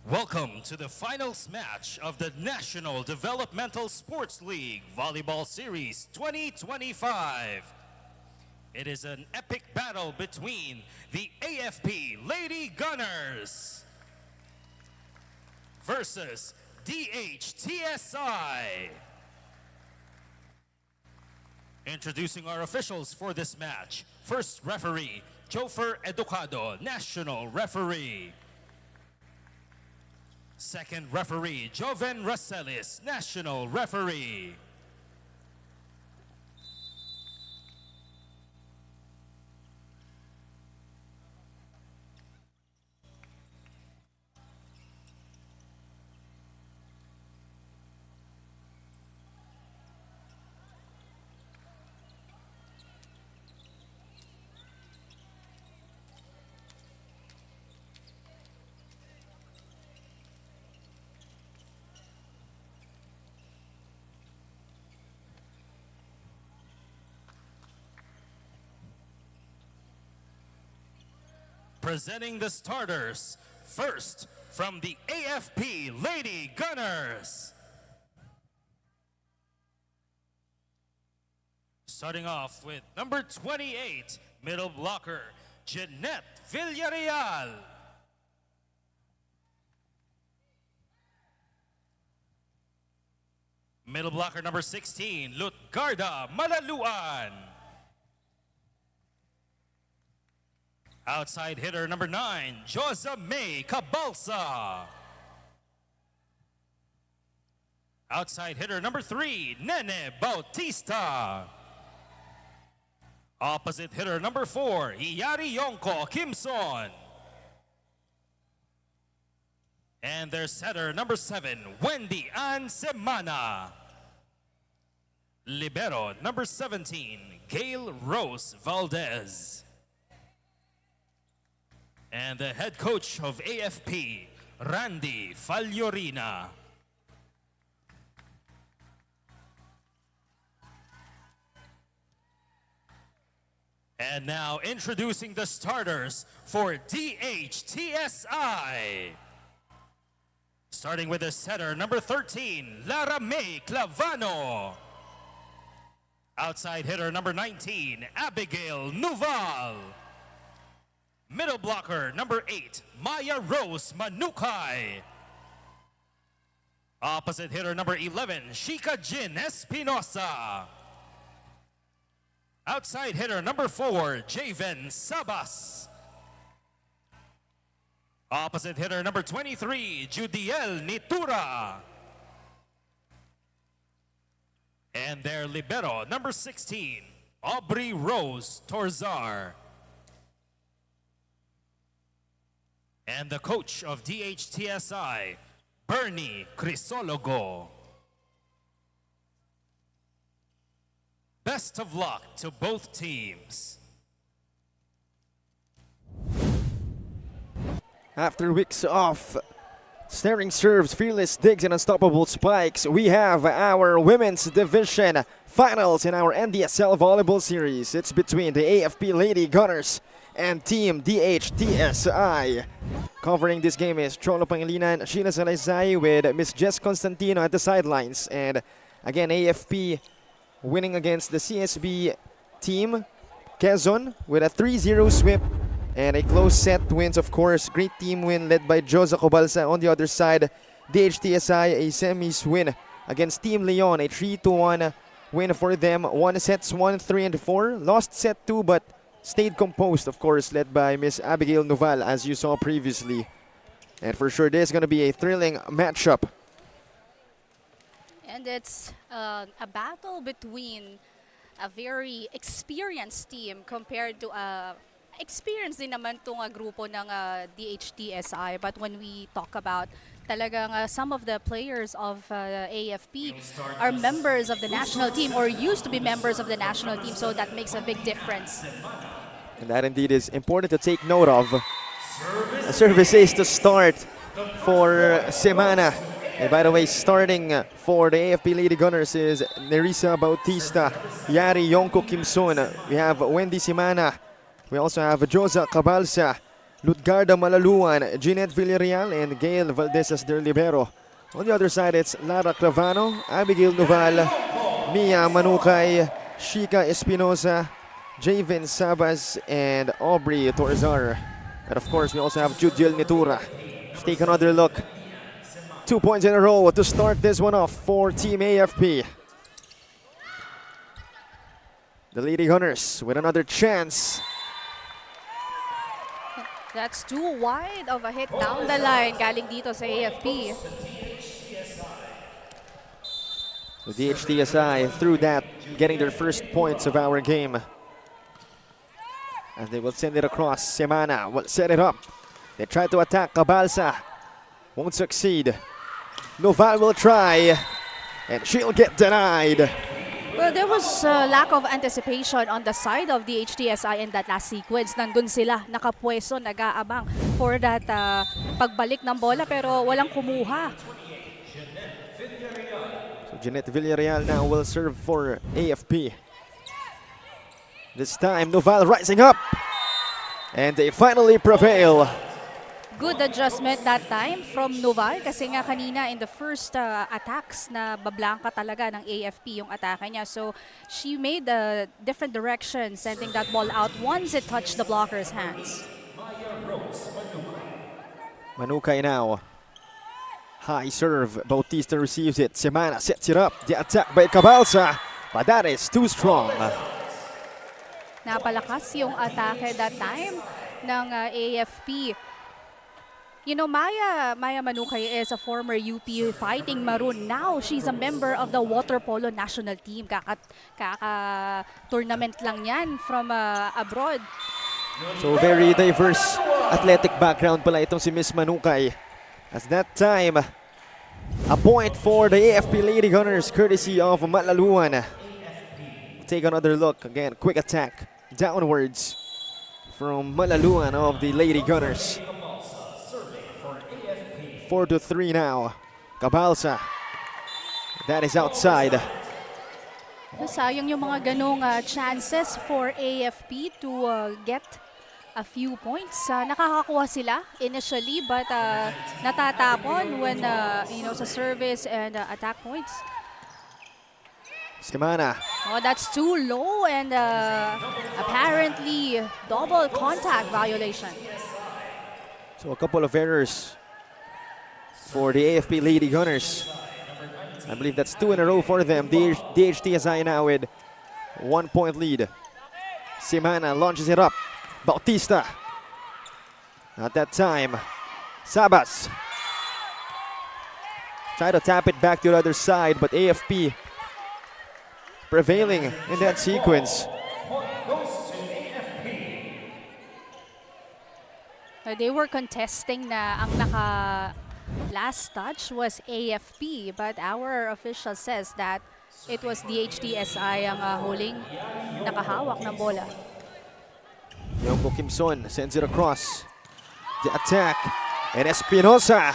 Welcome to the finals match of the National Developmental Sports League Volleyball Series 2025. It is an epic battle between the AFP Lady Gunners versus DHTSI. Introducing our officials for this match. First referee, Jofer Educado, National Referee. Second referee, Joven Racelis, National Referee. Presenting the starters, first from the AFP Lady Gunners. Starting off with number 28, middle blocker, Jeanette Villarreal. Middle blocker number 16, Lutgarda Malaluan. Outside hitter number 9, Josa May Cabalsa. Outside hitter number 3, Nene Bautista. Opposite hitter number 4, Iyari Yonko Kimson. And their setter number 7, Wendy Ann Semana. Libero number 17, Gail Rose Valdez. And the head coach of AFP, Randy Fagliorina. And now introducing the starters for DHTSI. Starting with the setter, number 13, Lara May Clavano. Outside hitter, number 19, Abigail Nuval. Middle blocker, number 8, Maya Rose Manukai. Opposite hitter, number 11, Shika Jin Espinosa. Outside hitter, number 4, Javen Sabas. Opposite hitter, number 23, Judiel Nitura. And their libero, number 16, Aubrey Rose Torzar. And the coach of DHTSI, Bernie Crisologo. Best of luck to both teams. After weeks of staring serves, fearless digs, and unstoppable spikes, we have our women's division finals in our NDSL volleyball series. It's between the AFP Lady Gunners and Team DHTSI. Covering this game is Cholo Pangilinan, Sheila Salaysay with Miss Jess Constantino at the sidelines. And again, AFP winning against the CSB team, Quezon, with a 3-0 sweep and a close set wins, of course. Great team win led by Josa Cobalsa. On the other side, DHTSI, a semis win against Team Leon, a 3-1 win for them. Won sets 1, 3, and 4. Lost set 2, but stayed composed, of course, led by Miss Abigail Noval, as you saw previously. And for sure, this is going to be a thrilling matchup. And it's a battle between a very experienced team compared to experienced din naman itong grupo ng DHTSI. But when we talk about talagang some of the players of AFP are members of the national team or used to be members of the national team, so that makes a big difference. And that indeed is important to take note of. A service is to start for Semana. And by the way, starting for the AFP Lady Gunners is Nerissa Bautista, Yari Yonko Kimson. We have Wendy Semana. We also have Josa Cabalsa, Lutgarda Malaluan, Jeanette Villarreal, and Gail Valdez as their libero. On the other side, it's Lara Clavano, Abigail Noval, Mia Manukay, Shika Espinosa, Javen Sabas, and Aubrey Torzar. And of course, we also have Judiel Nitura. Let's take another look. 2 points in a row to start this one off for Team AFP. The Lady Gunners with another chance. That's too wide of a hit down the line galing dito sa AFP. The DHTSI through that, getting their first points of our game. And they will send it across. Semana will set it up. They try to attack Cabalsa. Won't succeed. Noval will try. And she'll get denied. Well, there was lack of anticipation on the side of the DHTSI in that last sequence. Nandun sila, nakapwesto, nag-aabang for that pagbalik ng bola pero walang kumuha. So Jeanette Villarreal now will serve for AFP. This time, Noval rising up. And they finally prevail. Good adjustment that time from Noval kasi nga kanina in the first attacks na bablanka talaga ng AFP yung atake niya. So she made a different direction, sending that ball out once it touched the blocker's hands. Manukay now. High serve. Bautista receives it. Semana sets it up. The attack by Cabalsa. But that is too strong. Napalakas yung atake that time ng AFP. You know, Maya Manukay is a former UP Fighting Maroon. Now, she's a member of the water polo national team. Kaka-tournament lang yan from abroad. So very diverse athletic background pala itong si Miss Manukay. As that time, a point for the AFP Lady Gunners courtesy of Malaluan. Take another look. Again, quick attack downwards from Malaluan of the Lady Gunners. 4-3 now. Cabalsa. That is outside. Sayang yung mga ganong chances for AFP to get a few points. Nakakakuha sila initially but natatapon when sa service and attack points. Semana. Oh, that's too low and apparently double contact violation. So a couple of errors for the AFP Lady Gunners. I believe that's 2 in a row for them. DHTSI now with 1 point lead. Semana launches it up. Bautista. Not that time. Sabas. Try to tap it back to the other side, but AFP prevailing in that sequence. They were contesting na ang last touch was AFP, but our official says that it was DHTSI ang huling nakahawak ng bola. Yonko Kimson sends it across. The attack. And Espinosa.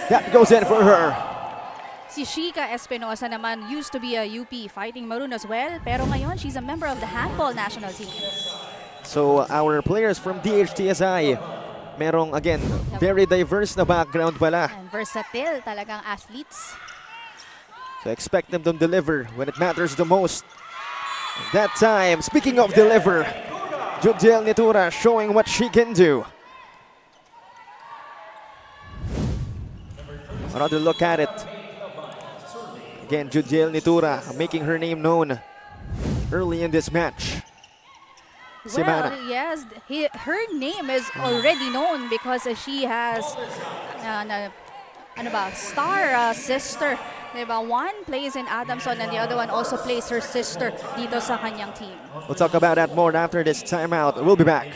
That goes in for her. Si Shika Espinosa naman used to be a UP Fighting Maroon as well, pero ngayon she's a member of the handball national team. So our players from DHTSI, merong again, very diverse na background pala. And versatile talagang athletes. So expect them to deliver when it matters the most. That time, speaking of deliver, Judiel Nitura showing what she can do. Another look at it. Again, Judiel Nitura making her name known early in this match. Semana. Well, yes, her name is already known because she has star sister. Diba? One plays in Adamson and the other one also plays her sister dito sa kanyang team. We'll talk about that more after this timeout. We'll be back.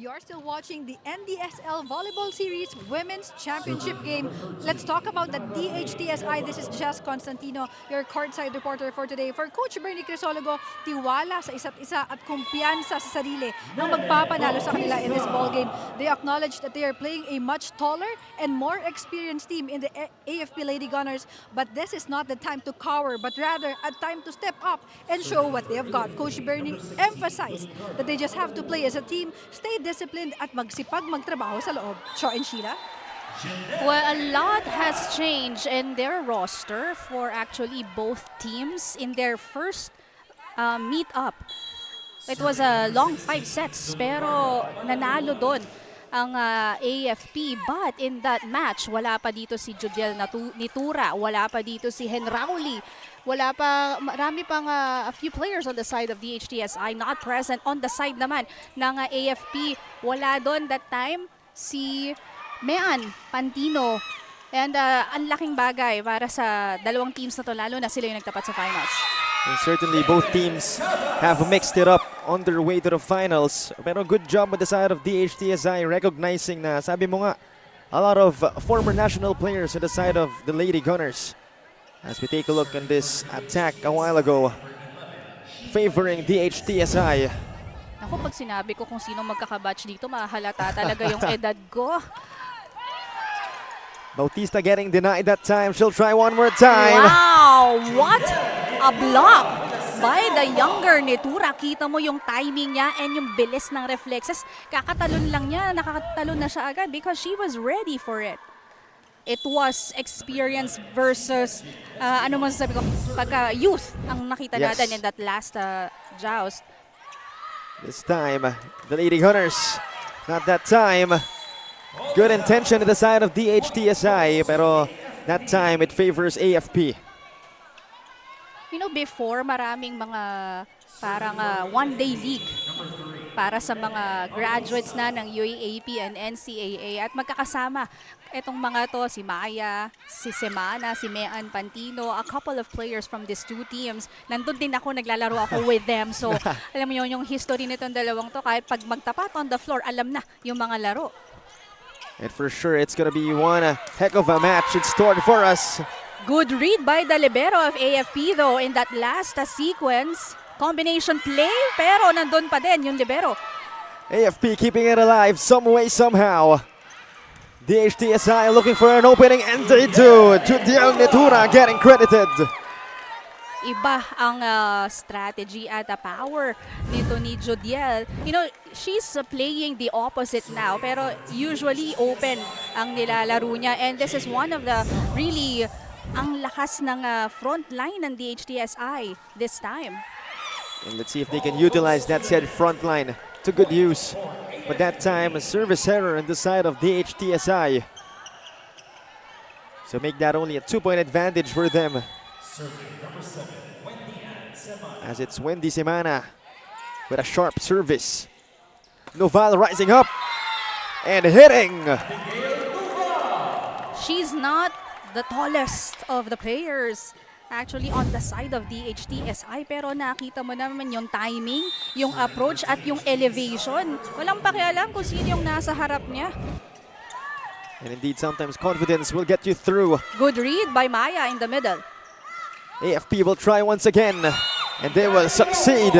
You're still watching the NDSL Volleyball Series Women's Championship game. Let's talk about the DHTSI. This is Jess Constantino, your courtside reporter for today. For Coach Bernie Crisologo, tiwala sa isa't isa at kumpiyansa sa sarili ang magpapanalo sa kanila in this ball game. They acknowledge that they are playing a much taller and more experienced team in the AFP Lady Gunners, but this is not the time to cower, but rather a time to step up and show what they have got. Coach Bernie emphasized that they just have to play as a team, stay disciplined at magsipag magtrabaho sa loob. Cho and Sheila? Well, a lot has changed in their roster for actually both teams in their first meet-up. It was a long 5 sets pero nanalo doon ang AFP, but in that match wala pa dito si Judiel Nitura, wala pa dito si Henrauli, wala pa, marami pang a few players on the side of DHTSI not present. On the side naman ng AFP, wala doon that time si Mean Pantino, and ang laking bagay para sa dalawang teams na to, lalo na sila yung nagtapat sa finals. And certainly both teams have mixed it up on their way to the finals. Pero good job on the side of DHTSI recognizing na, sabi mo nga, a lot of former national players on the side of the Lady Gunners. As we take a look on this attack a while ago, favoring DHTSI. Ako, pag sinabi ko kung sino magkakabatch dito, mahalata talaga yung edad ko. Bautista getting denied that time. She'll try one more time. Wow! What a block by the younger Nitura. Kita mo yung timing niya and yung bilis ng reflexes. Kakatalon lang niya, nakakatalon na siya agad because she was ready for it. It was experience versus, ano mo sasabi ko, pagka youth ang nakita natin in that last joust. This time, the Lady Gunners, not that time. Good intention to the side of DHTSI, pero that time it favors AFP. You know, before, maraming mga parang one-day league para sa mga graduates na ng UAAP and NCAA at magkakasama itong mga to, si Maya, si Semana, si Mean Pantino, a couple of players from these two teams. Nandun din ako, naglalaro ako with them. So, alam mo yun, yung history nitong dalawang to, kahit pag magtapat on the floor, alam na yung mga laro. And for sure, it's going to be one heck of a match in store for us. Good read by the libero of AFP though in that last sequence. Combination play, pero nandun pa din yung libero. AFP keeping it alive some way, somehow. DHTSI looking for an opening, and they do. Judiel Nitura getting credited. Iba ang strategy at power dito ni Judiel. You know, she's playing the opposite now, pero usually open ang nilalaro niya. And this is one of the really ang lakas ng front line ng DHTSI this time. And let's see if they can utilize that said front line to good use. But that time, a service error on the side of DHTSI. So make that only a 2-point advantage for them. As it's Wendy Semana with a sharp service. Noval rising up and hitting. She's not the tallest of the players actually on the side of DHTSI, pero nakita mo naman yung timing, yung approach at yung elevation. Walang pakialam kung sino yung nasa harap niya. And indeed, sometimes confidence will get you through. Good read by Maya in the middle. AFP will try once again, and they will succeed.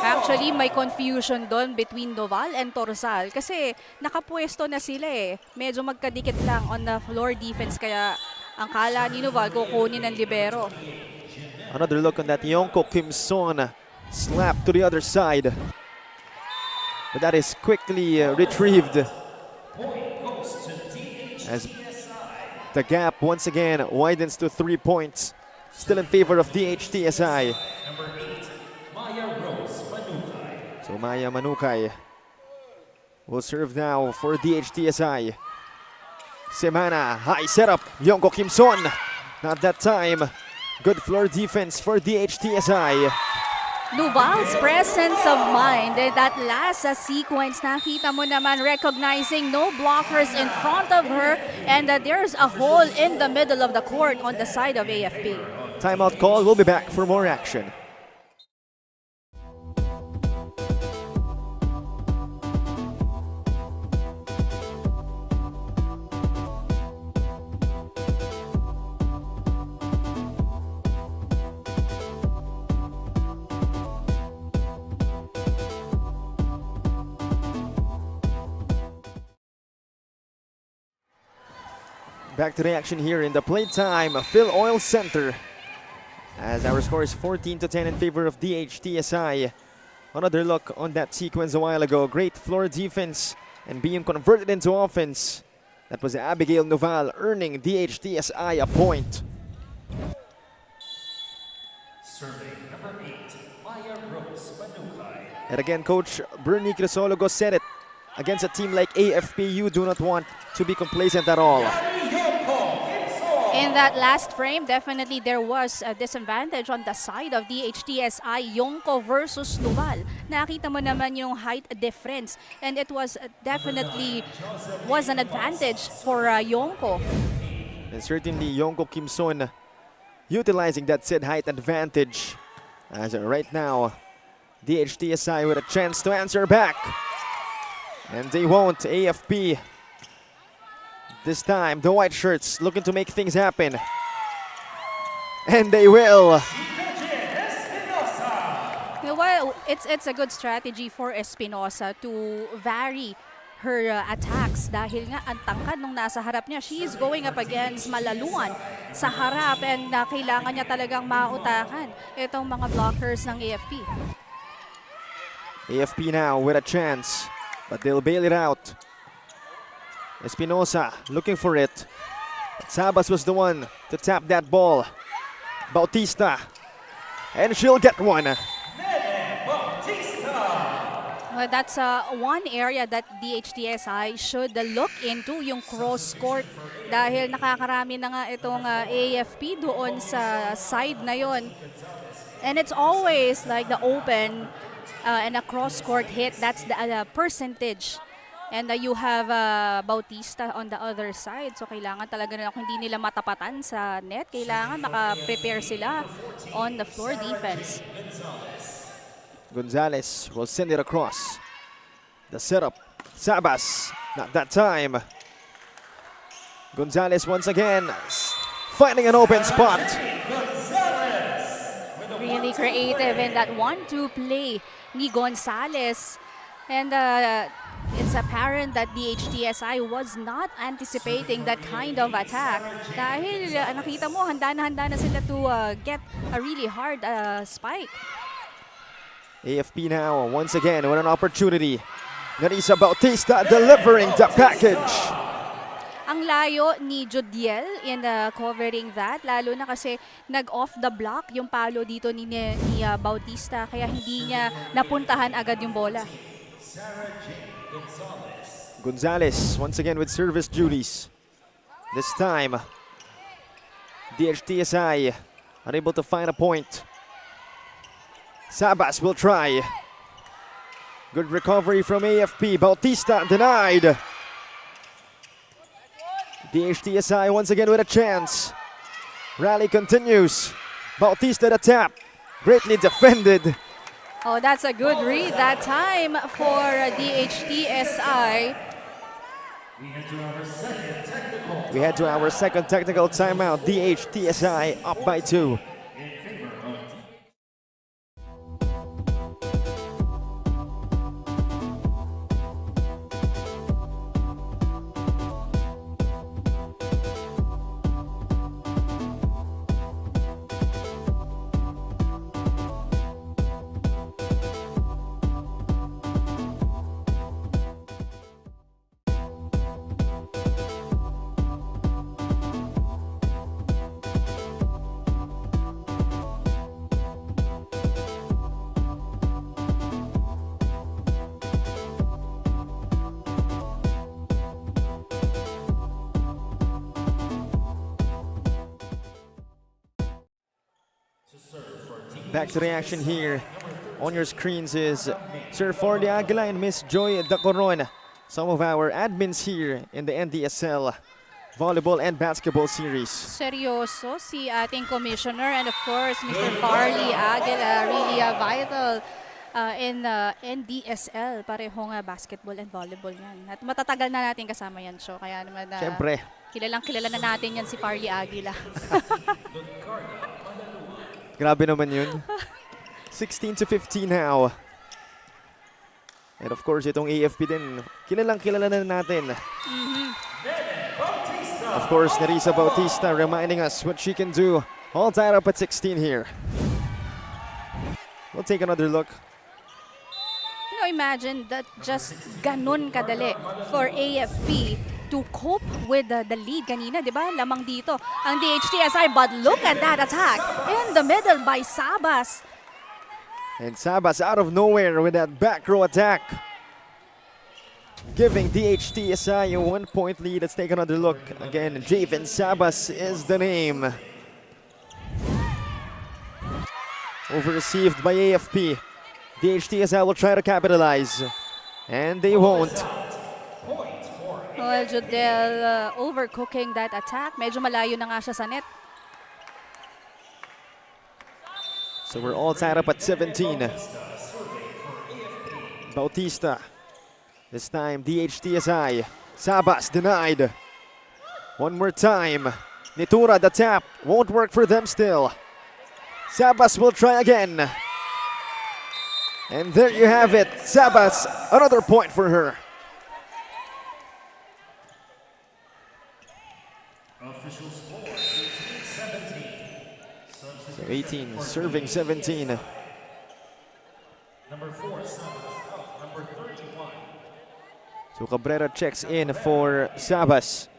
Actually, may confusion doon between Noval and Torsal kasi nakapwesto na sila eh. Medyo magkadikit lang on the floor defense, kaya Ang kala ni Noval kukunin ng libero. Another look on that Yonko Kim Son slap to the other side. But that is quickly retrieved as the gap once again widens to 3 points. Still in favor of DHTSI. So Maya Manukay will serve now for DHTSI. Semana, high setup, Yonko Kim Son. Not that time. Good floor defense for DHTSI. Noval's presence of mind in that last sequence, nakita mo naman recognizing no blockers in front of her and there's a hole in the middle of the court on the side of AFP. Timeout call, we'll be back for more action. Back to the action here in the Playtime Filoil Center. As our score is 14-10 in favor of DHTSI. Another look on that sequence a while ago. Great floor defense and being converted into offense. That was Abigail Noval earning DHTSI a point. Serving number 8, Maya Rose Manukay. And again, Coach Bernie Crisologo said it. Against a team like AFP, you do not want to be complacent at all. In that last frame, definitely there was a disadvantage on the side of DHTSI, Yonko versus Noval. Nakita mo naman yung height difference and it was definitely was an advantage for Yonko. And certainly Yonko Kim Son utilizing that said height advantage. As right now, DHTSI with a chance to answer back. And they won't. AFP. This time, the white shirts looking to make things happen. And they will. Well, it's a good strategy for Espinosa to vary her attacks dahil nga ang tangkad nung nasa harap niya. She is going up against Malaluan sa harap and kailangan niya talagang mautakan itong mga blockers ng AFP. AFP now with a chance, but they'll bail it out. Espinosa looking for it. Sabas was the one to tap that ball. Bautista. And she'll get one. Well, that's one area that DHTSI should look into, yung cross court. Dahil nakakarami na nga itong AFP doon sa side na yon. And it's always like the open and a cross court hit. That's the percentage. And you have Bautista on the other side. So kailangan talaga na kung hindi nila matapatan sa net, kailangan maka-prepare sila on the floor defense. Gonzalez will send it across. The setup. Sabas. Not that time. Gonzalez once again finding an open spot. Really creative in that 1-2 play ni Gonzalez. And it's apparent that DHTSI was not anticipating that kind of attack. Dahil nakita mo, handa na sila to get a really hard spike. AFP now once again with an opportunity. Narisa Bautista delivering the package. Ang layo ni Judiel in covering that, lalo na kasi nag-off the block yung palo dito ni Bautista, kaya hindi niya napuntahan agad yung bola. Gonzalez once again with service duties. This time, DHTSI unable to find a point. Sabas will try. Good recovery from AFP. Bautista denied. DHTSI once again with a chance. Rally continues. Bautista the tap. Greatly defended. Oh, that's a good read that time for DHTSI. We head to our second technical timeout. DHTSI up by 2. Back to the action here. On your screens is Sir Fordy Aguila and Miss Joy Dacoron. Some of our admins here in the NDSL volleyball and basketball series. Seryoso si ating commissioner, and of course Mr. Farley Aguila, really vital in NDSL. Parehong basketball and volleyball yan. At matatagal na natin kasama yan, so kaya naman Siyempre. kilala na natin yan si Farley Aguila. Grabe naman yun. 16-15 now. And of course, itong AFP din, kilala na natin. Of course, Nerissa Bautista reminding us what she can do. All tied up at 16 here. We'll take another look. You know, imagine that just ganun kadali for AFP to cope with the lead kanina, di ba? Lamang dito ang DHTSI, but look at that attack in the middle by Sabas. And Sabas out of nowhere with that back row attack, giving DHTSI a 1-point lead. Let's take another look. Again, Javen Sabas is the name. Over-received by AFP. DHTSI will try to capitalize, and they won't. Well, Jodel overcooking that attack. Medyo malayo na nga siya sa net. So we're all tied up at 17. Bautista. This time, DHTSI. Sabas denied. One more time. Nitura, the tap. Won't work for them still. Sabas will try again. And there you have it. Sabas, another point for her. So 18, serving 17. So Cabrera checks in for Sabas.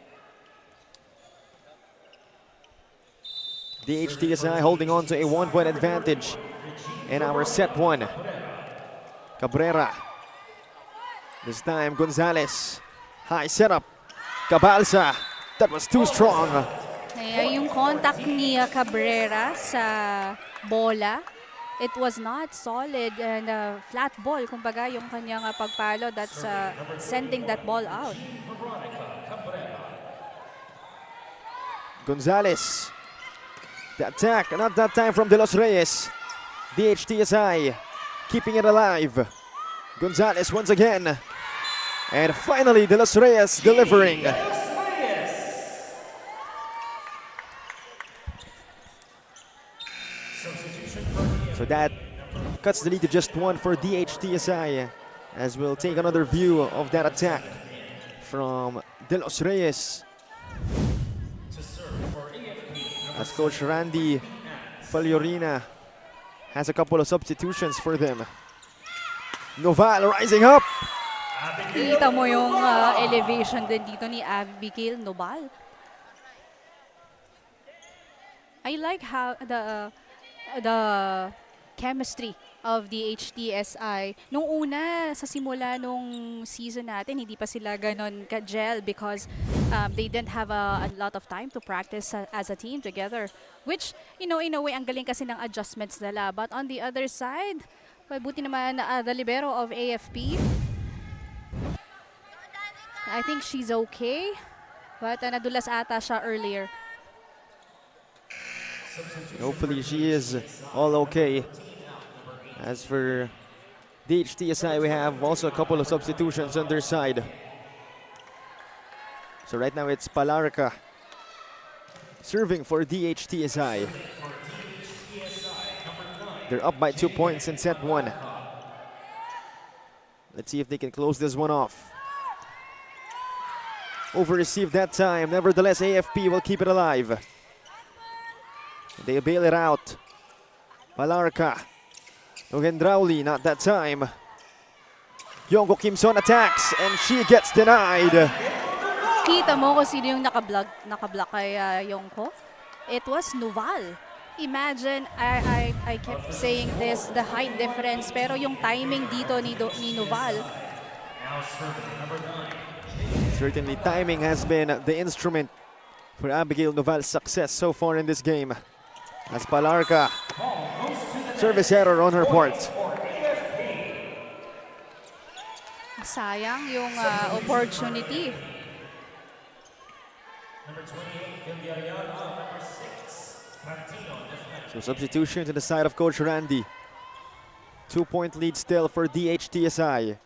DHTSI holding on to a 1-point advantage in our set one. Cabrera. This time Gonzalez. High setup. Cabalsa. That was too strong. Kaya yung contact ni Cabrera sa bola, it was not solid and flat ball. Kumbaga yung kanyang pagpalo, that's sending that ball out. Gonzalez. The attack, not that time from De Los Reyes. DHTSI keeping it alive. Gonzalez once again. And finally, De Los Reyes delivering. So that cuts the lead to just one for DHTSI, as we'll take another view of that attack from De Los Reyes. As Coach Randy Faliorina has a couple of substitutions for them. Noval rising up. Kita mo yung elevation din dito ni Abigail Noval. I like how the chemistry of the HTSI. Nung una, sa simula nung season natin, hindi pa sila ganon ka-gel because they didn't have a lot of time to practice as a team together. Which, you know, in a way, ang galing kasi ng adjustments nila. But on the other side, well, buti naman the libero of AFP. I think she's okay. But nadulas ata siya earlier. Hopefully she is all okay. As for DHTSI, we have also a couple of substitutions on their side. So right now it's Palarca serving for DHTSI. They're up by 2 points in set one. Let's see if they can close this one off. Over-received that time. Nevertheless, AFP will keep it alive. They bail it out. Palarca. Nogendrauli, not that time. Yongo Kimson attacks and she gets denied. Kita mo kung sino yung nakablock kay Yongko? It was Noval. Imagine, I kept saying this, the height difference, pero yung timing dito ni Noval. Certainly timing has been the instrument for Abigail Noval's success so far in this game. As Palarca. Service error on her part. Sayang yung opportunity. So substitution to the side of Coach Randy. 2-point lead still for DHTSI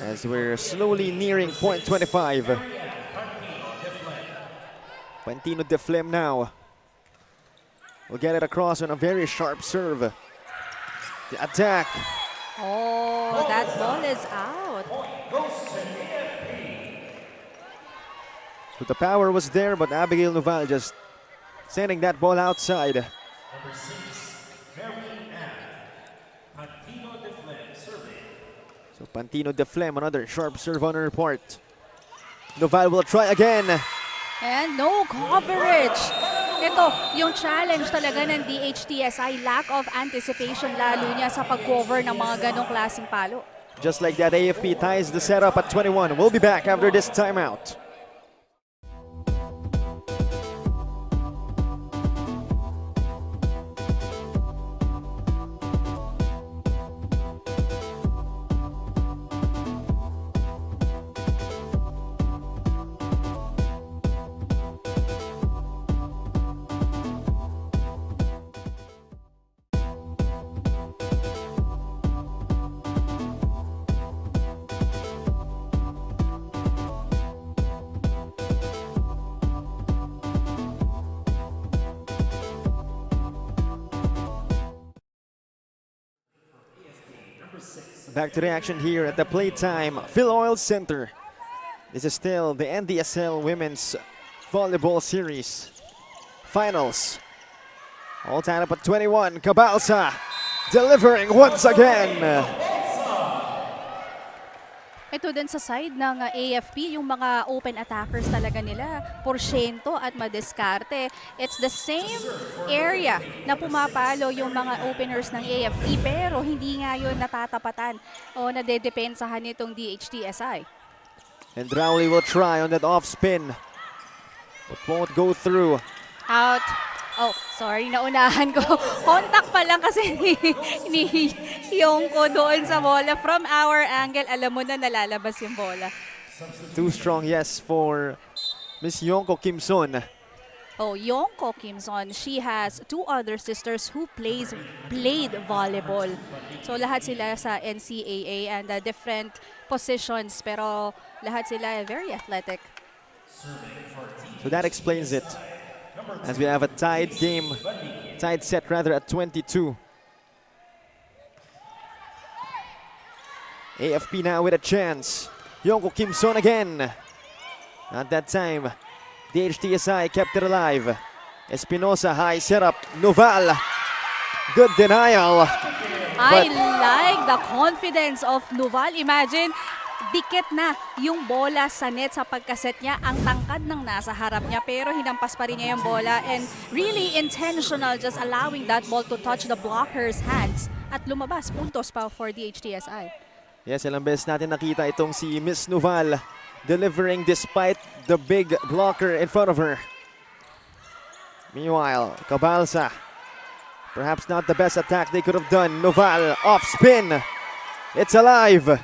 as we're slowly nearing point 25. Pantino Deflem now will get it across on a very sharp serve. The attack. Oh, that ball is out. So the power was there, but Abigail Noval just sending that ball outside. So Pantino Deflem, another sharp serve on her part. Noval will try again. And no coverage. Ito, yung challenge talaga ng DHTSI, lack of anticipation lalo niya sa pag-cover ng mga ganong klaseng palo. Just like that, AFP ties the setup at 21. We'll be back after this timeout. Back to the action here at the Playtime Filoil Center. This is still the NDSL Women's Volleyball Series Finals. All tied up at 21. Cabalsa delivering once again. Ito din sa side ng AFP, yung mga open attackers talaga nila, porsyento at madiskarte. It's the same area na pumapalo yung mga openers ng AFP, pero hindi nga yun natatapatan o nadedepensahan nitong DHTSI. And Rowley will try on that off spin, but won't go through. Out. Oh, sorry, naunahan ko. Contact pa lang kasi ni Yongko doon sa bola. From our angle, alam mo na nalalabas yung bola. Too strong, yes, for Miss Yongko Kimson. Oh, Yongko Kimson, she has two other sisters who played volleyball. So lahat sila sa NCAA and different positions, pero lahat sila very athletic. So that explains it. As we have a tied set rather at 22. AFP now with a chance. Yongko Kimson again. Not that time. DHTSI kept it alive. Espinosa, high setup. Noval. Good denial. I like the confidence of Noval. Imagine, dikit na yung bola sa net sa pagkaset niya. Ang tangkad ng nasa harap niya, pero hinampas pa rin niya yung bola. And really intentional, just allowing that ball to touch the blocker's hands. At lumabas, puntos pa for DHTSI. Yes, ilang beses natin nakita itong si Miss Noval delivering despite the big blocker in front of her. Meanwhile, Cabalsa, perhaps not the best attack they could have done. Noval, off spin. It's alive.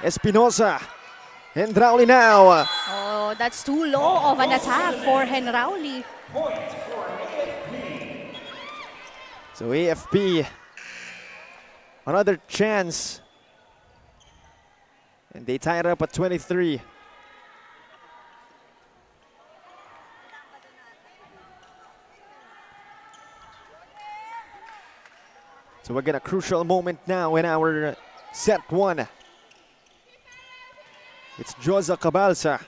Espinosa. Henrauli now. Oh, that's too low of an attack for Henrauli. So AFP, another chance. And they tie it up at 23. So again, a crucial moment now in our set one. It's Joza Cabalsa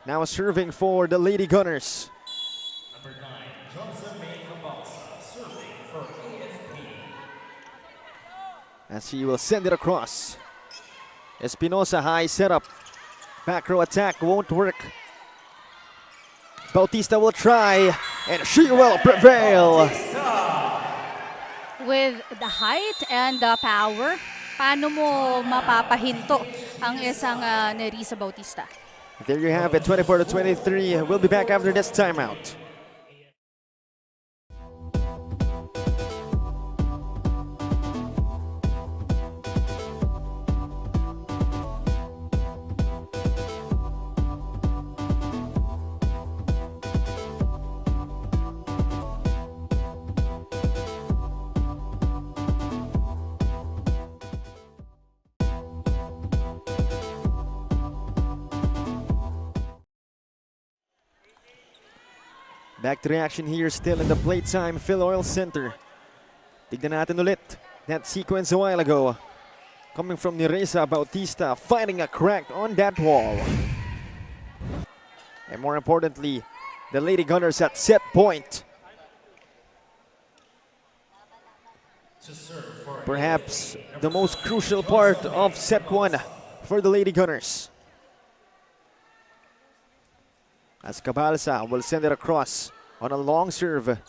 now serving for the Lady Gunners. Number 9, Joza Cabalsa, serving for AFP. As he will send it across. Espinosa, high setup. Back row attack won't work. Bautista will try, and she will prevail. With the height and the power, paano mo mapapahinto ang isang Nerissa Bautista? There you have it, 24-23. We'll be back after this timeout. Back to reaction here, still in the Playtime Filoil Center. Tignan natin ulit that sequence a while ago. Coming from Nereza Bautista, finding a crack on that wall. And more importantly, the Lady Gunners at set point. Perhaps the most crucial part of set 1 for the Lady Gunners. As Cabalsa will send it across on a long serve.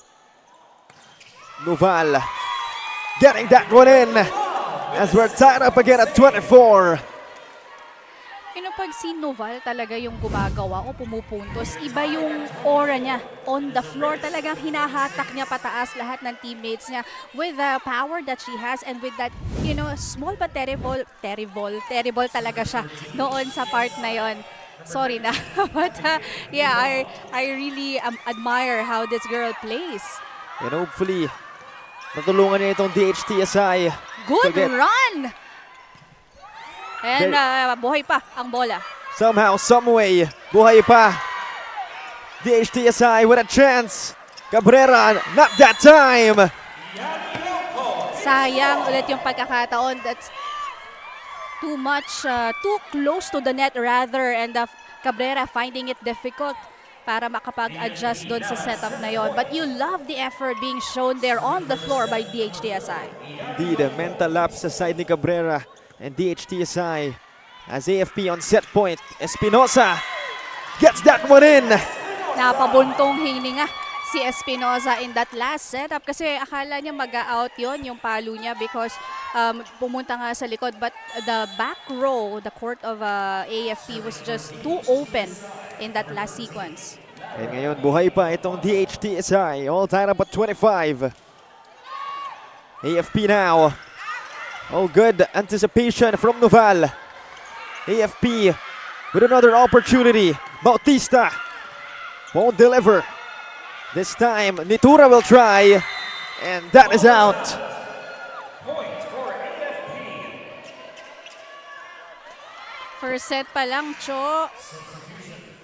Nuval getting that one in as we're tied up again at 24. Pag si Noval talaga yung gumagawa o pumupuntos, iba yung aura niya on the floor. Talagang hinahatak niya pataas lahat ng teammates niya with the power that she has and with that, small but terrible talaga siya noon sa part na yon. Sorry na. But yeah, I really admire how this girl plays. And hopefully, natulungan niya itong DHTSI. Good run! And buhay pa ang bola. Somehow, someway, buhay pa. DHTSI with a chance. Cabrera, not that time. Sayang ulit yung pagkakataon. That's too much, too close to the net rather. And Cabrera finding it difficult para makapag-adjust doon sa setup na yon. But you love the effort being shown there on the floor by DHTSI. Indeed, mental lapse sa side ni Cabrera. And DHTSI as AFP on set point. Espinosa gets that one in. Napabuntong hininga si Espinosa in that last setup kasi akala niya mag-out yon yung palo niya because pumunta nga sa likod. But the back row, the court of AFP was just too open in that last sequence. And ngayon, buhay pa itong DHTSI. All tied up at 25. AFP now. Oh, good anticipation from Noval. AFP with another opportunity. Bautista won't deliver. This time, Nitura will try. And that is out. First set pa lang, Cho.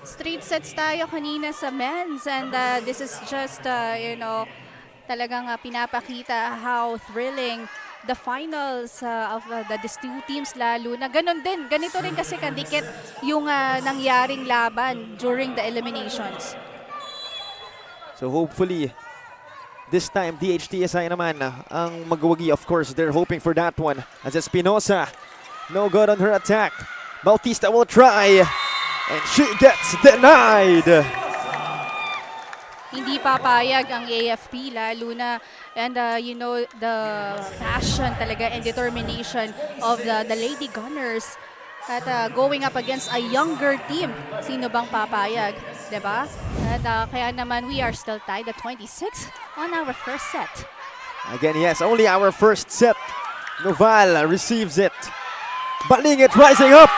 Straight sets tayo kanina sa men's. And this is just, talagang pinapakita how thrilling the finals of these two teams lalo na ganun din. Ganito rin kasi kadikit yung nangyaring laban during the eliminations. So hopefully, this time DHTSI naman ang magwagi. Of course, they're hoping for that one. As Espinosa, no good on her attack. Bautista will try, and she gets denied. Hindi papayag ang AFP lalo na and the passion talaga and determination of the Lady Gunners at going up against a younger team. Sino bang papayag, 'di ba? At kaya naman we are still tied at 26 on our first set. Again, yes, only our first set. Noval receives it. Balingit rising up.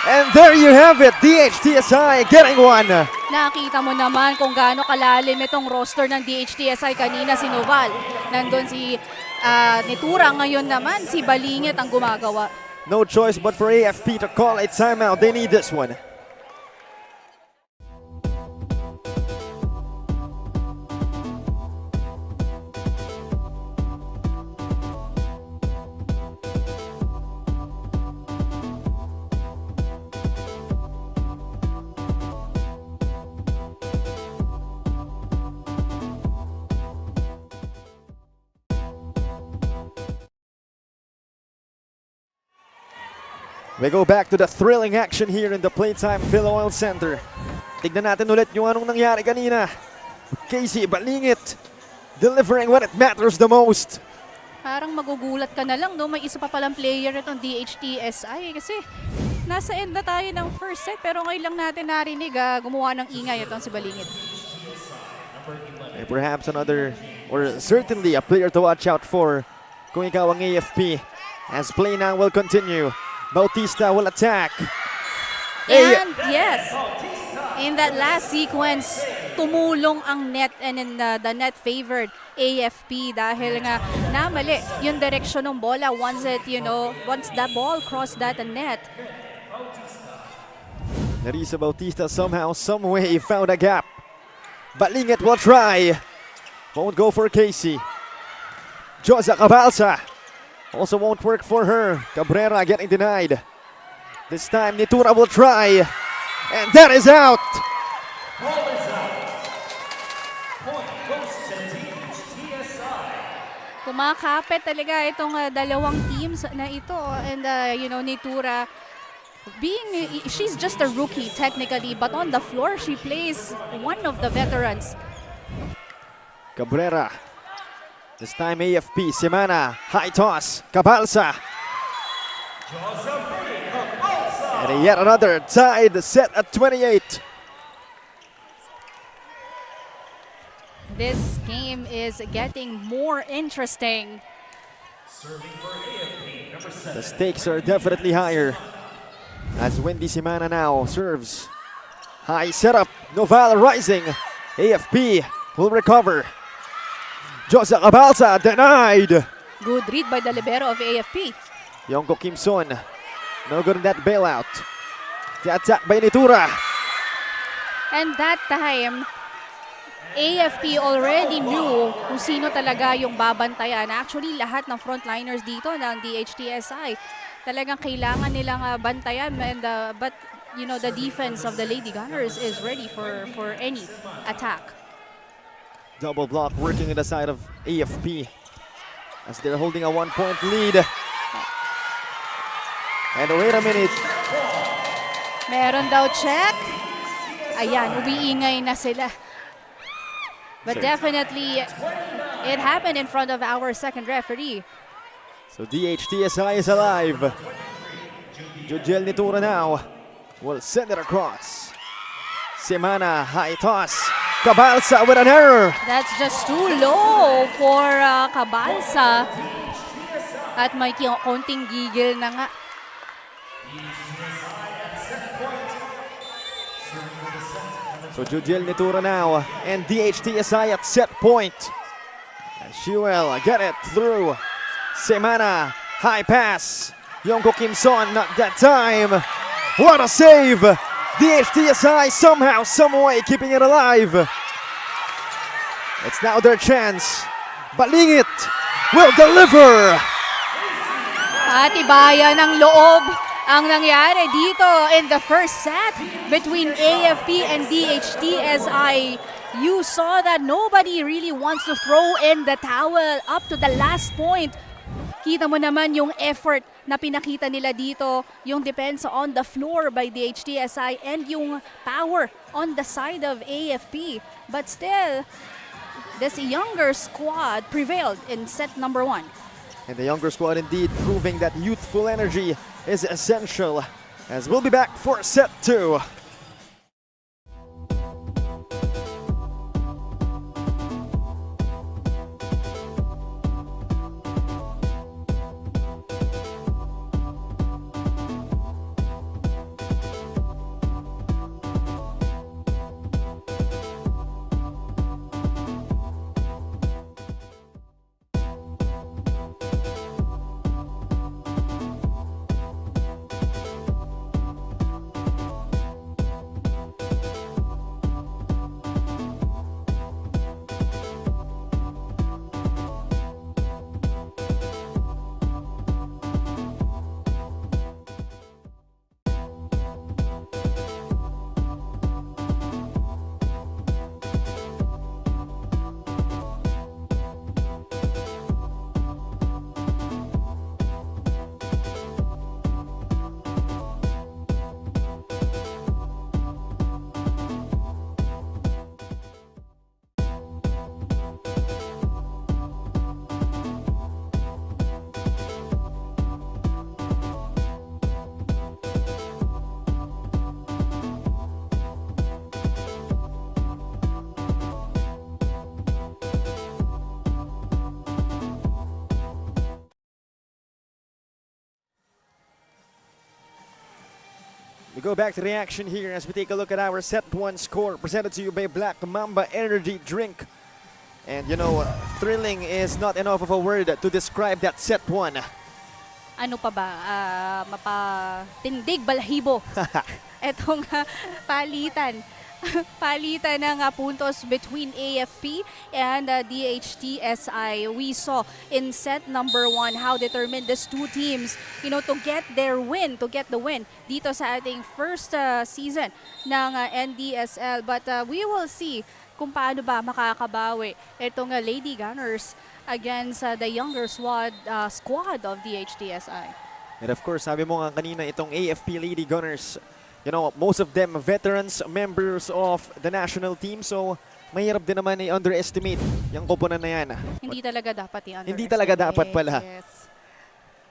And there you have it, DHTSI getting one. Nakita mo naman kung gaano kalalim itong roster ng DHTSI kanina si Noval. Nandun si Nitura, ngayon naman si Balingit ang gumagawa. No choice but for AFP to call a timeout. They need this one. We go back to the thrilling action here in the Playtime Filoil Center. Tignan natin ulit yung anong nangyari kanina. Casey Balingit delivering when it matters the most. Parang magugulat ka na lang, no? May isa pa palang player itong DHTSI kasi nasa end na tayo ng first set pero ngayon lang natin narinig gumawa ng ingay itong si Balingit. And perhaps another, or certainly a player to watch out for kung ikaw ang AFP. As play now will continue. Bautista will attack. And yes, in that last sequence, tumulong ang net and then the net favored AFP dahil nga namali yung direksyon ng bola once the ball crossed that net. Nerissa Bautista somehow, some way found a gap. Balingit will try. Won't go for Casey. Josa Cabalsa. Also won't work for her. Cabrera getting denied. This time Nitura will try. And that is out. Kumakapit talaga itong dalawang teams na ito. And Nitura, she's just a rookie technically, but on the floor she plays one of the veterans. Cabrera. This time AFP. Semana. High toss. Cabalsa. And yet another tied set at 28. This game is getting more interesting. The stakes are definitely higher. As Wendy Semana now serves. High setup. Noval rising. AFP will recover. Josa Cabalsa denied. Good read by the libero of AFP. Yongko Kimson. No good in that bailout. The attack by Nitura. And that time, AFP already knew kung sino talaga yung babantayan. Actually, lahat ng frontliners dito ng DHTSI talagang kailangan nilang bantayan. And, but, the defense of the Lady Gunners is ready for any attack. Double block working in the side of AFP as they're holding a 1-point lead. And wait a minute. Meron daw check. Ayan, umiingay na sila. But definitely, it happened in front of our second referee. So DHTSI is alive. Jujel Nitura now will send it across. Semana, high toss. Cabalsa with an error. That's just too low for Cabalsa. At may konting gigil na nga. So Jujel Nitura now and DHTSI at set point. And she will get it through. Semana, high pass. Yongko Kimson, not that time. What a save. DHTSI somehow, some way keeping it alive. It's now their chance. Balingit will deliver. Patibayan ng loob ang nangyari dito in the first set between AFP and DHTSI. You saw that nobody really wants to throw in the towel up to the last point. Kita mo naman yung effort na pinakita nila dito, yung depensa on the floor by DHTSI and yung power on the side of AFP. But still, this younger squad prevailed in set number 1. And the younger squad indeed proving that youthful energy is essential, as we'll be back for set 2. We go back to the action here as we take a look at our set 1 score presented to you by Black Mamba Energy Drink. And thrilling is not enough of a word to describe that set 1. Ano pa ba? Mapatindig balahibo. etong palitan. Palitan ng puntos between AFP and DHTSI. We saw in set number 1 how determined these two teams, to get the win dito sa ating first season ng NDSL. But we will see kung paano ba makakabawi itong Lady Gunners against the younger squad of DHTSI. And of course, sabi mo nga kanina, itong AFP Lady Gunners, most of them veterans, members of the national team. So, mahirap din naman i-underestimate yung koponan na yan. Hindi talaga dapat i-underestimate. Hindi talaga dapat pala. Yes.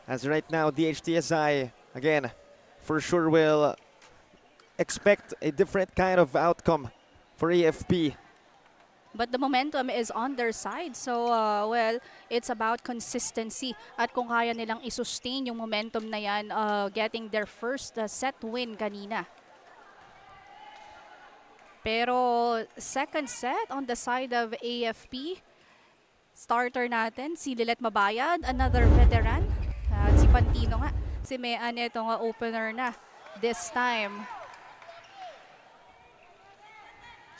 As right now, DHTSI, again, for sure will expect a different kind of outcome for AFP. But the momentum is on their side. So, it's about consistency. At kung kaya nilang i-sustain yung momentum na yan, getting their first set win kanina. Pero second set on the side of AFP, starter natin, si Lilet Mabayad, another veteran. At si Pantino nga, si Mean itong opener na this time.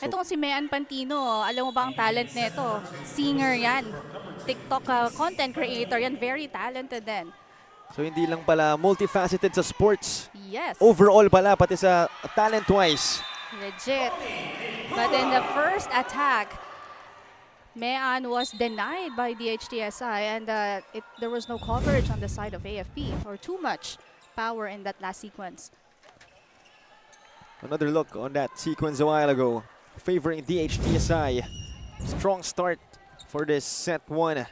Itong si Mean Pantino, alam mo ba ang talent nito? Singer yan. TikTok content creator yan. Very talented din. So hindi lang pala multifaceted sa sports. Yes. Overall pala, pati sa talent-wise. Legit. But in the first attack, Mean was denied by DHTSI and there was no coverage on the side of AFP or too much power in that last sequence. Another look on that sequence a while ago, favoring DHTSI. Strong start for this set 1.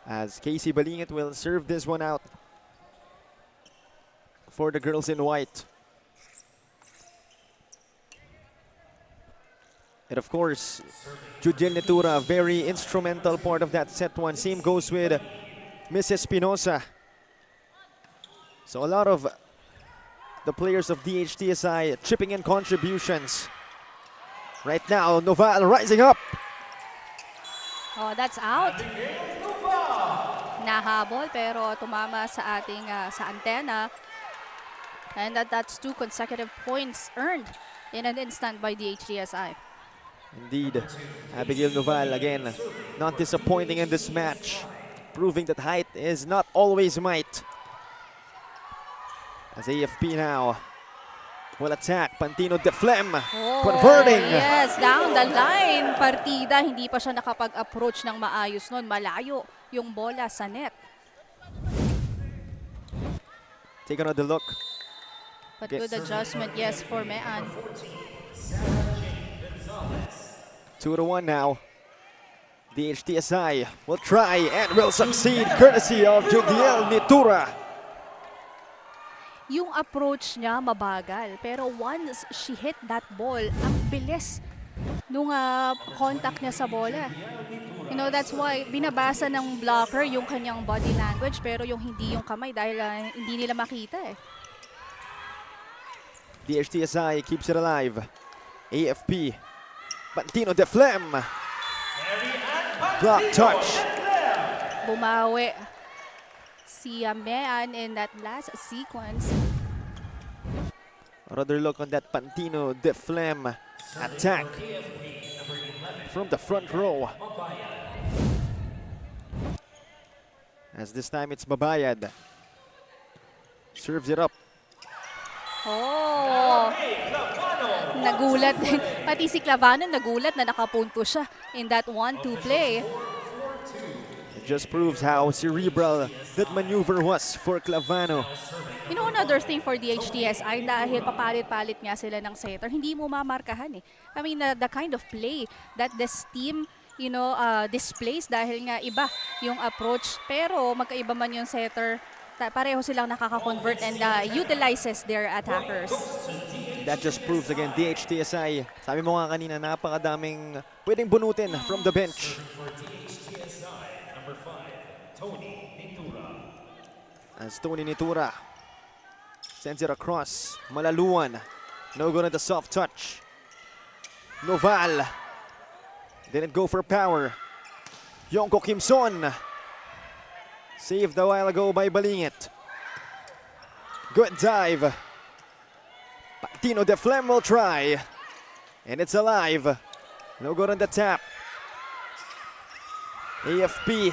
As Casey Balingit will serve this one out for the girls in white. And of course, Judiel Netura, very instrumental part of that set 1. Same goes with Mrs. Espinosa. So a lot of the players of DHTSI chipping in contributions. Right now, Noval rising up. Oh, that's out. Nahabol pero tumama sa ating sa antena. And that's 2 consecutive points earned in an instant by DHTSI. Indeed. Abigail Noval again not disappointing in this match, proving that height is not always might. As AFP now will attack. Pantino Deflem converting. Yes, down the line. Partida, hindi pa siya nakapag-approach ng maayos nun. Malayo yung bola sa net. Take another look. But good adjustment, yes, for Mean. 2-1 now. DHTSI will try and will succeed courtesy of Judiel Netura. Yung approach niya mabagal, pero once she hit that ball, ang bilis nung contact niya sa bola. That's why binabasa ng blocker yung kanyang body language, pero yung hindi yung kamay dahil hindi nila makita eh. DHTSI keeps it alive. AFP, Pantino Deflem. Block touch. Bumawi si Mean in that last sequence. Another look on that Pantino Deflem attack from the front row. As this time it's Mabayad. Serves it up. Oh, nagulat din. Pati si Clavano nagulat na nakapunto siya in that 1-2 play. It just proves how cerebral that maneuver was for Clavano. Another thing for DHTSI, dahil papalit-palit nga sila ng setter, hindi mo mamarkahan eh. I mean, the kind of play that this team, displays dahil nga iba yung approach. Pero magkaiba man yung setter, pareho silang nakaka-convert and utilizes their attackers. That just proves again, DHTSI, sabi mo nga kanina, napakadaming pwedeng bunutin from the bench. As Tony Netura sends it across, Malaluan, no good at the soft touch. Noval didn't go for power. Yongko Kimson saved a while ago by Balingit. Good dive Pantino de Flem will try. And it's alive. No good on the tap. AFP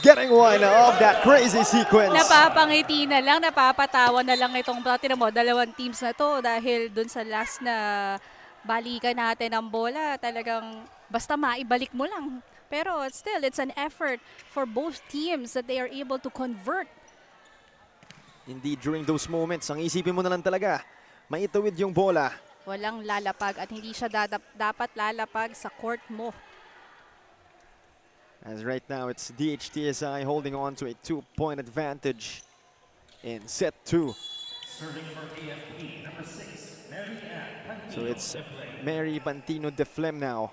getting one of that crazy sequence. Napapangiti na lang, napapatawa na lang itong tinan mo, dalawang teams na to dahil dun sa last na balikan natin ng bola, talagang basta maibalik mo lang. Pero still, it's an effort for both teams that they are able to convert. Indeed, during those moments, ang isipin mo na lang talaga, maitawid yung bola. Walang lalapag at hindi siya dapat lalapag sa court mo. As right now, it's DHTSI holding on to a 2-point advantage in set 2. So it's Mary Pantino de Flem now.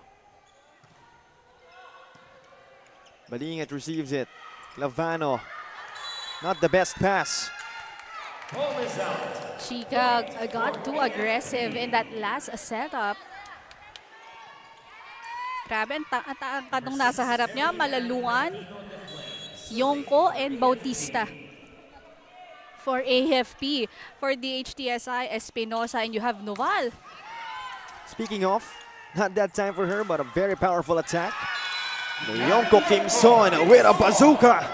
Balingat receives it. Clavano, not the best pass. Chica got too aggressive in that last setup. Grabe, ang tangkad nung nasa harap niya, Malaluan, Yongko, and Bautista. For AFP, for DHTSI, Espinosa, and you have Noval. Speaking of, not that time for her, but a very powerful attack. Yongko Kim Son with a bazooka.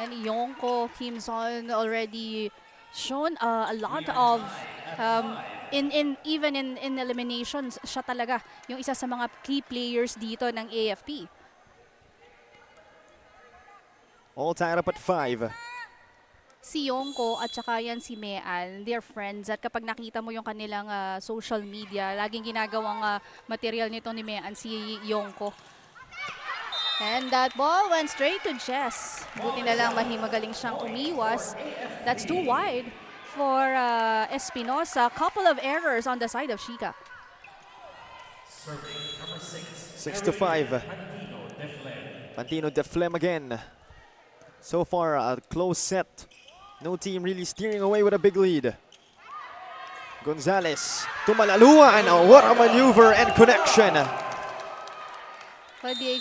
And Yongko Kim Son already shown a lot of even in eliminations, siya talaga yung isa sa mga key players dito ng AFP. All tied up at 5. Si Yongko at saka yan si Mean, they're friends. At kapag nakita mo yung kanilang social media, laging ginagawang material nito ni Mean, si Yongko. And that ball went straight to Jess. Buti na lang mahimagaling siyang umiwas. That's too wide for Espinosa. Couple of errors on the side of Chica. 6-5. Pantino de Flem again. So far, a close set. No team really steering away with a big lead. Gonzalez to Malaluan. Oh, what a maneuver and connection. But the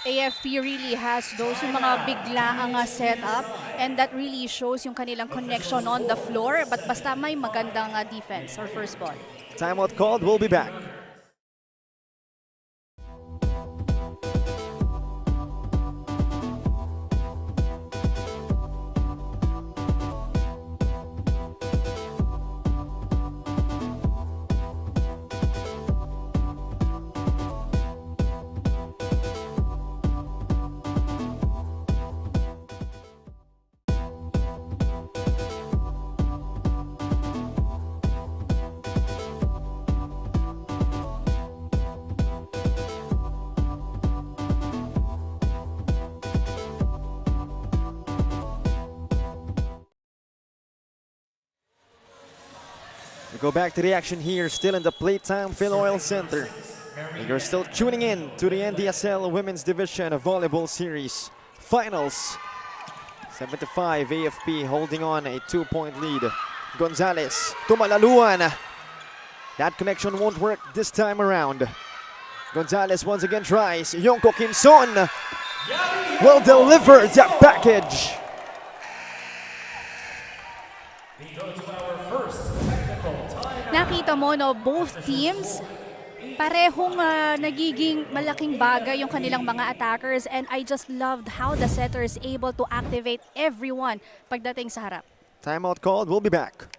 AFP really has those yung mga biglaang setup, and that really shows yung kanilang connection on the floor. But basta may magandang defense or first ball. Timeout called. We'll be back. We go back to the action here, still in the Playtime Filoil Center. And you're still tuning in to the NDSL Women's Division Volleyball Series Finals. 75 AFP holding on a 2-point lead. Gonzalez to Malaluan. That connection won't work this time around. Gonzalez once again tries. Yongko Kim Son will deliver that package. Nakita mo, no, both teams parehong nagiging malaking bagay yung kanilang mga attackers, and I just loved how the setter is able to activate everyone pagdating sa harap. Timeout called. We'll be back.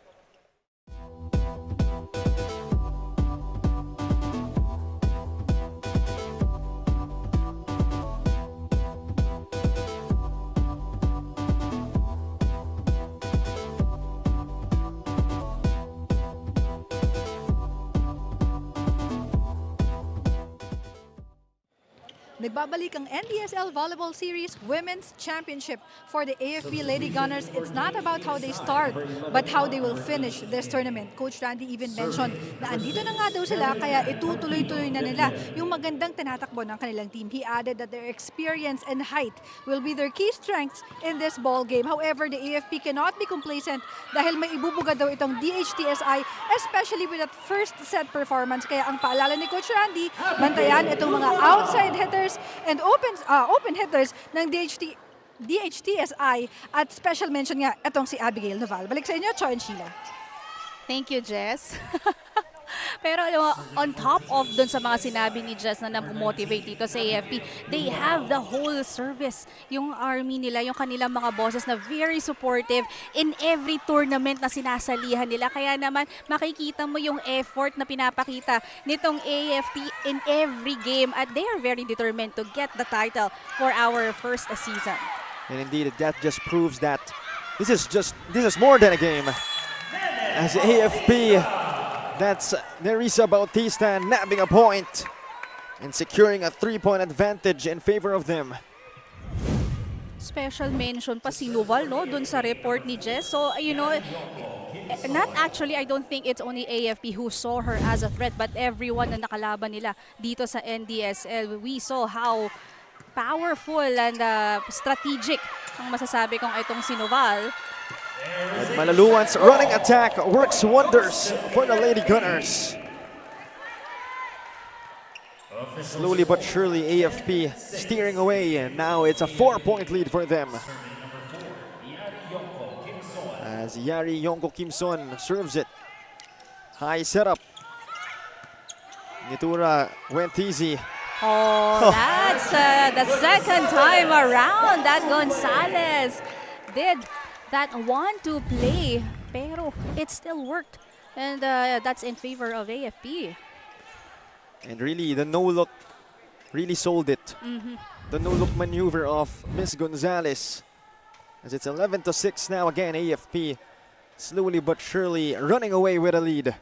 Nagbabalik ang NDSL Volleyball Series Women's Championship. For the AFP Lady Gunners, it's not about how they start, but how they will finish this tournament. Coach Randy even mentioned na andito na nga daw sila, kaya itutuloy-tuloy na nila yung magandang tinatakbo ng kanilang team. He added that their experience and height will be their key strengths in this ball game. However, the AFP cannot be complacent dahil may ibubuga daw itong DHTSI, especially with that first set performance. Kaya ang paalala ni Coach Randy, bantayan itong mga outside hitters and open hitters ng DHTSI, at special mention nga itong si Abigail Noval. Balik sa inyo, Cho and Sheila. Thank you, Jess. Pero alam mo, on top of dun sa mga sinabi ni Jess na nag-motivate dito sa AFP, they have the whole service. Yung army nila, yung kanilang mga bosses na very supportive in every tournament na sinasalihan nila. Kaya naman makikita mo yung effort na pinapakita nitong AFP in every game at they are very determined to get the title for our first season. And indeed, that just proves that this is more than a game. As AFP, that's Nerissa Bautista nabbing a point and securing a 3-point advantage in favor of them. Special mention pa si Noval, no, dun sa report ni Jess. So, you know, not actually, I don't think it's only AFP who saw her as a threat, but everyone na nakalaban nila dito sa NDSL. We saw how powerful and strategic ang masasabi kong itong si Noval. But Malaluan's running attack works wonders for the Lady Gunners. Slowly but surely, AFP steering away, and now it's a 4-point lead for them. As Yari Yongko Kimson serves it. High setup. Nitura went easy. Oh, that's the second time around that Gonzalez did that one-two play, pero it still worked, and that's in favor of AFP. And really, the no-look really sold it. The no-look maneuver of Miss Gonzalez. As it's 11-6 now again, AFP slowly but surely running away with a lead.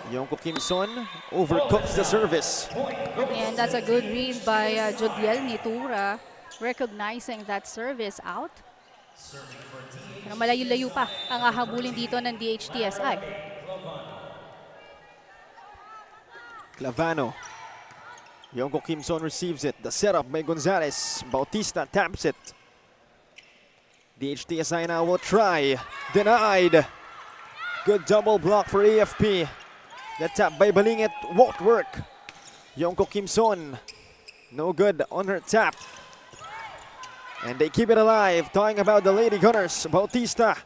Yongko Kimson overcooks the service. And that's a good read by Jodiel Nitura, recognizing that service out. Pero malayo-layo pa ang hahabulin dito ng DHTSI. Clavano. Yongko Kimson receives it. The setup by Gonzalez. Bautista taps it. DHTSI now will try. Denied. Good double block for AFP. The tap by Balingit won't work. Yongko Kimson, no good on her tap. And they keep it alive. Talking about the Lady Gunners. Bautista,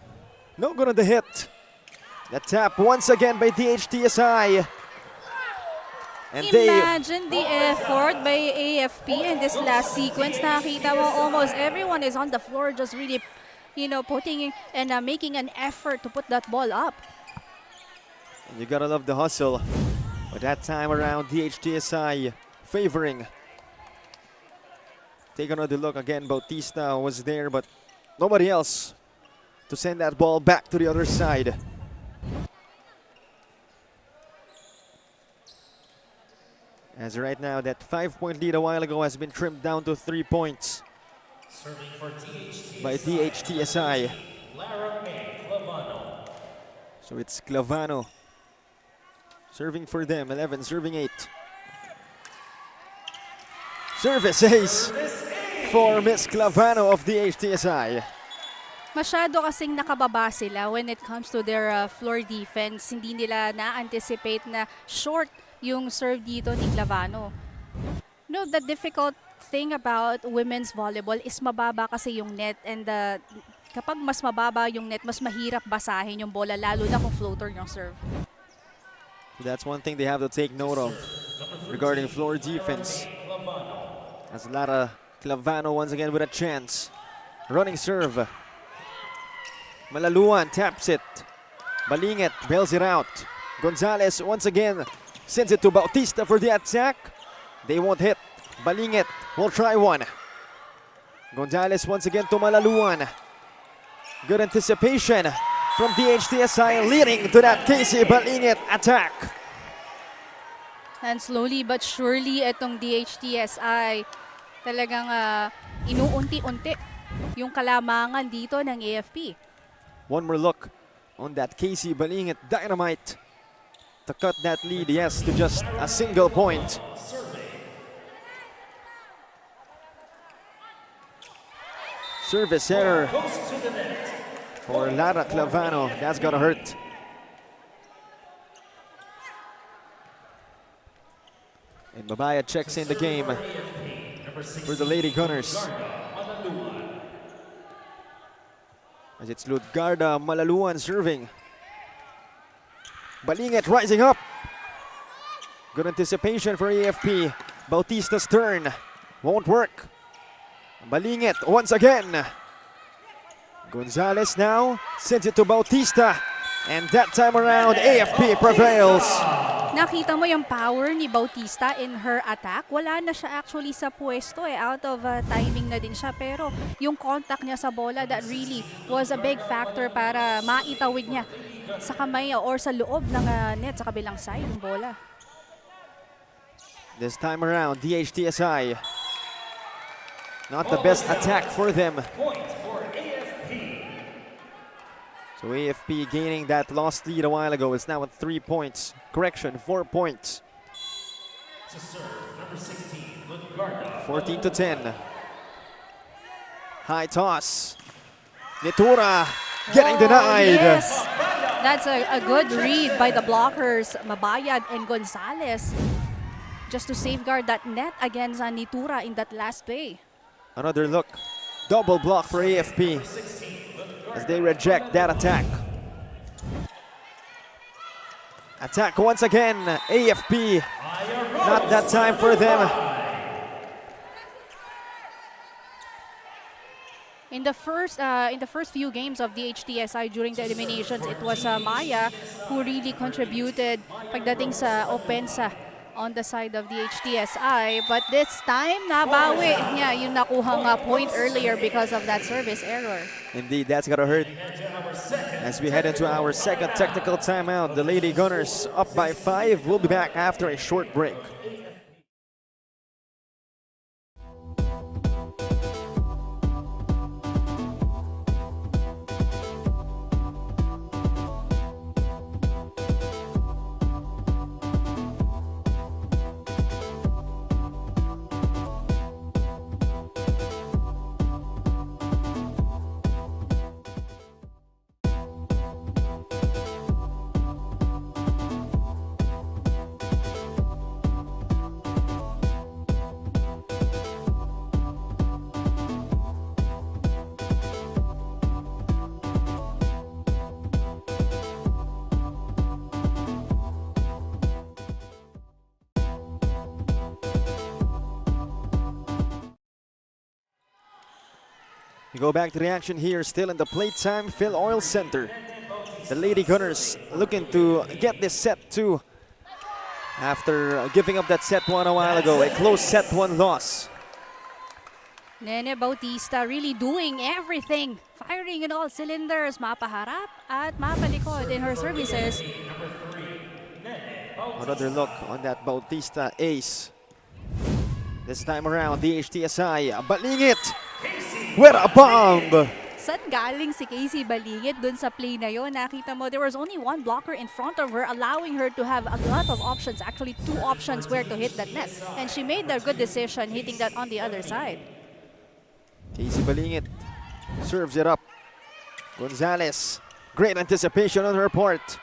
no good on the hit. The tap once again by DHTSI. And Imagine the effort by AFP in this last sequence. Nakita mo almost everyone is on the floor just really, you know, putting and making an effort to put that ball up. you gotta love the hustle. But that time around, DHTSI favoring. Take another look again. Bautista was there, but nobody else to send that ball back to the other side. As right now, that 5-point lead a while ago has been trimmed down to 3 points by DHTSI. So it's Clavano serving for them, 11 serving 8. Service ace for Miss Clavano of DHTSI. Masyado kasing nakababa sila when it comes to their floor defense. Hindi nila na-anticipate na short yung serve dito ni Clavano. No, the difficult thing about women's volleyball is mababa kasi yung net, and kapag mas mababa yung net, mas mahirap basahin yung bola, lalo na kung floater yung serve. That's one thing they have to take note of regarding floor defense. As Lara Clavano once again with a chance. Running serve. Malaluan taps it. Balingit bails it out. Gonzalez once again sends it to Bautista for the attack. They won't hit. Balingit will try one. Gonzalez once again to Malaluan. Good anticipation from DHTSI, leading to that Casey Balingit attack. And slowly but surely, itong DHTSI talagang inuunti-unti yung kalamangan dito ng AFP. One more look on that Casey Balingit dynamite to cut that lead, yes, to just a single point. Service error for Lara Clavano. That's gonna hurt. And Mabaya checks in the game for the Lady Gunners. As it's Ludgarda Malaluan serving. Balingit rising up. Good anticipation for AFP. Bautista's turn. Won't work. Balingit once again. Gonzalez now sends it to Bautista. And that time around, AFP prevails. Nakita mo yung power ni Bautista in her attack. Wala na siya actually sa pwesto eh. Out of timing na din siya. Pero yung contact niya sa bola, that really was a big factor para maitawid niya sa kamay or sa loob ng net sa kabilang side ng bola. This time around, DHTSI. Not the best attack for them. So AFP gaining that lost lead a while ago. It's now at 3 points. Correction, 4 points. 14-10. High toss. Nitura getting denied. Yes, that's a good read by the blockers, Mabayad and Gonzalez, just to safeguard that net against Nitura in that last play. Another look. Double block for AFP as they reject that attack. Attack once again. AFP. Not that time for them. In the first few games of the DHTSI during the eliminations, it was Maya who really contributed pagdating sa opensa on the side of the DHTSI. But this time, nabawi niya yung nakuhang point earlier because of that service error. Indeed, that's gotta hurt. As we head into our second technical timeout, the Lady Gunners up by 5. We'll be back after a short break. We go back to the action here, still in the Playtime Filoil Center. The Lady Gunners looking to get this set 2 after giving up that set 1 a while ago, a close set 1 loss. Nene Bautista really doing everything, firing in all cylinders, mapaharap at mapalikod in her services. Another look on that Bautista ace. This time around, DHTSI, Balingit with a bomb. Saan galing si Casey Balingit dun sa play na yon? Nakita mo, there was only one blocker in front of her, allowing her to have a lot of options, actually 2 options where to hit that net. And she made the good decision hitting that on the other side. Casey Balingit serves it up. Gonzalez, great anticipation on her part.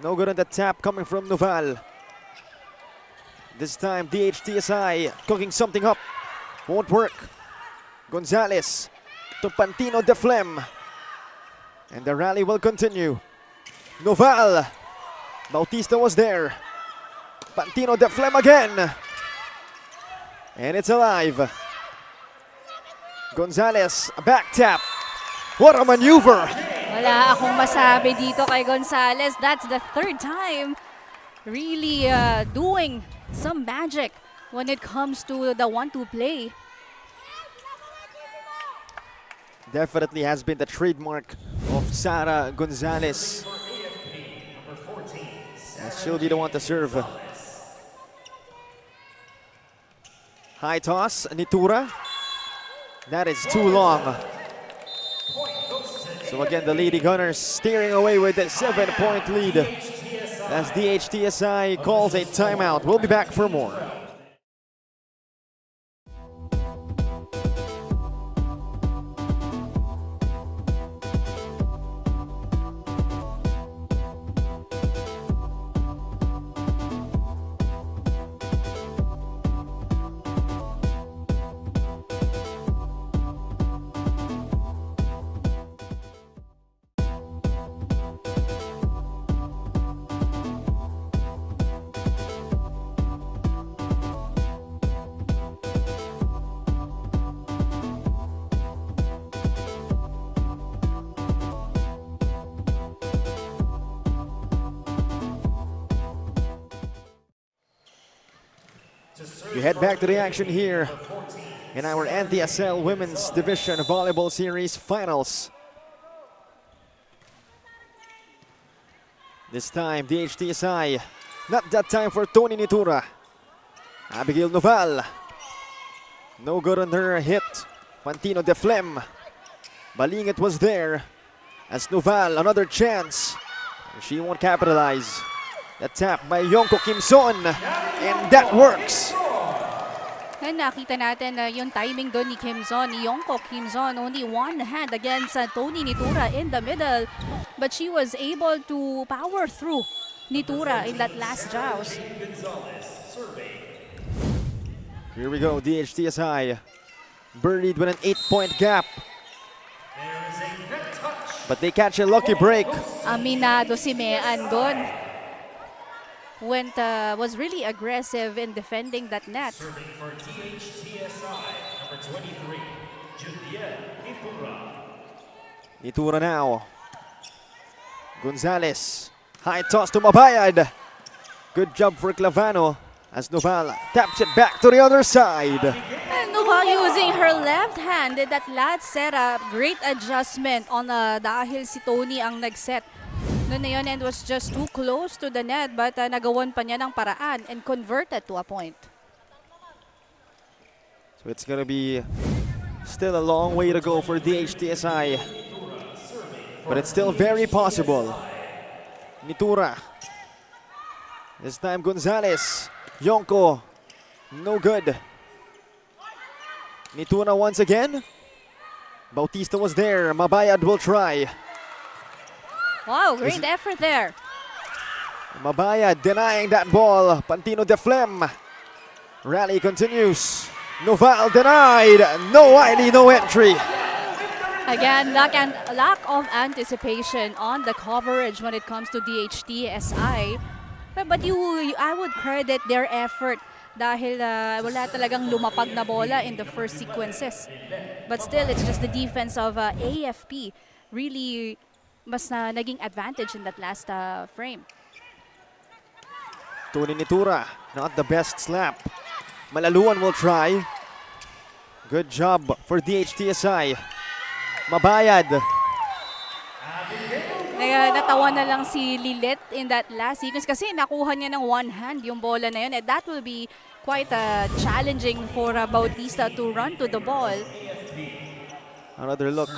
No good on the tap coming from Noval. This time, DHTSI cooking something up. Won't work. Gonzalez to Pantino de Flem. And the rally will continue. Noval. Bautista was there. Pantino de Flem again. And it's alive. Gonzalez, a back tap. What a maneuver. Wala akong masabi dito kay Gonzalez. That's the 3rd time really doing some magic when it comes to the 1-2 play. Definitely has been the trademark of Sara Gonzalez. And she'll be the one to serve. High toss, Nitura. That is too long. So again, the Lady Gunners steering away with a 7-point lead as DHTSI calls a timeout. We'll be back for more. We head back to the action here in our NDSL Women's Division Volleyball Series Finals. This time, DHTSI, not that time for Tony Nitura. Abigail Noval, no good on her hit. Pantino Deflem, Balingit was there as Noval, another chance. She won't capitalize. The tap by Yonko Kimson, and that works. And nakita natin yung timing doon ni Kimson, ni Yonko Kimson, only one hand against Tony Nitura in the middle. But she was able to power through Nitura in that last joust. Here we go, DHTSI birdied with an 8-point gap. But they catch a lucky break. Aminado si Mean doon. Was really aggressive in defending that net. Serving for DHTSI, number 23, Juliet Nitura. Nitura now. Gonzalez, high toss to Mabayad. Good job for Clavano as Noval taps it back to the other side. And Noval using her left hand in that last setup. Great adjustment on dahil si Tony ang nag-set. Noon na yun and was just too close to the net but nagawan pa niya ng paraan and converted to a point. So it's gonna be still a long way to go for DHTSI. But it's still very possible. Nitura. This time Gonzalez. Yonko. No good. Nitura once again. Bautista was there. Mabayad will try. Wow, great effort there. Mabayad denying that ball. Pantino Deflem. Rally continues. Noval denied. No ID, no entry. Again, lack of anticipation on the coverage when it comes to DHTSI. But I would credit their effort dahil wala talagang lumapag na bola in the first sequences. But still, it's just the defense of AFP really mas naging advantage in that last frame. Tony Nitura, not the best slap. Malaluan will try. Good job for DHTSI. Mabayad. Natawa na lang si Lilet in that last sequence kasi nakuha niya ng one hand yung bola na yun. And that will be quite challenging for Bautista to run to the ball. Another look.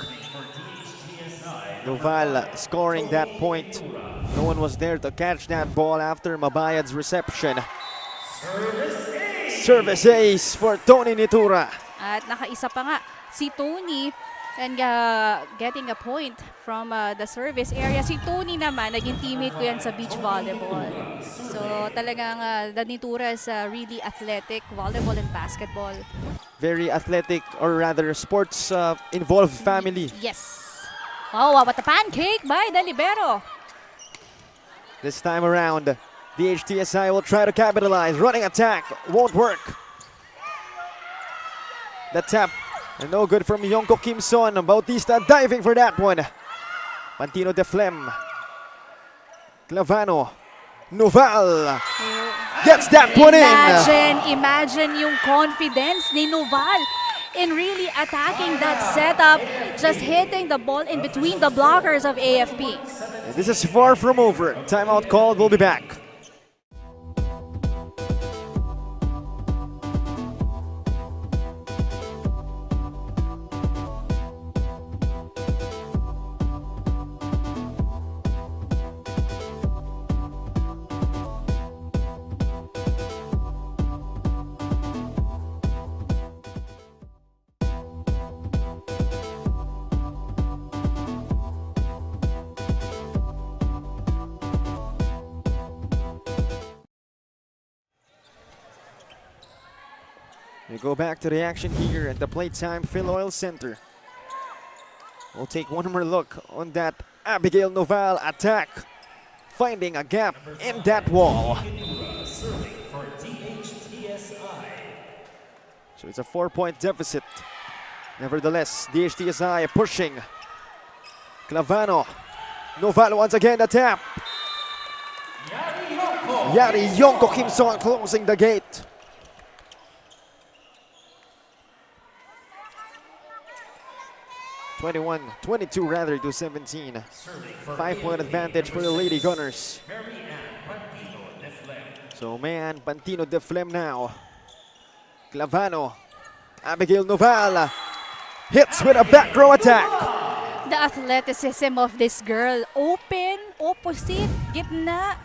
Noval scoring that point. No one was there to catch that ball after Mabayad's reception. Service ace for Tony Nitura. At nakaisa pa nga si Tony and getting a point from the service area. Si Tony naman, naging teammate ko yan sa beach volleyball. So talagang the Nitura is really athletic, volleyball and basketball. Very athletic, or rather sports involved family. Yes. Oh, what a pancake by the libero. This time around, DHTSI will try to capitalize. Running attack won't work. The tap, and no good from Yonko Kimson. Bautista diving for that one. Pantino Deflem. Clavano. Noval gets that one in. Imagine yung confidence ni Noval in really attacking that setup, just hitting the ball in between the blockers of AFP. And this is far from over. Timeout called. We'll be back. We go back to the action here at the Playtime Filoil Center. We'll take one more look on that Abigail Noval attack, finding a gap in that wall. So it's a 4-point deficit. Nevertheless, DHTSI pushing. Clavano. Noval once again the tap. Yari Yonko Kimson closing the gate. 22 rather to 17. 5-point advantage for the Lady Gunners. So man, Pantino de Flem now. Clavano, Abigail Noval hits with a back row attack. The athleticism of this girl. Open, opposite, gitna.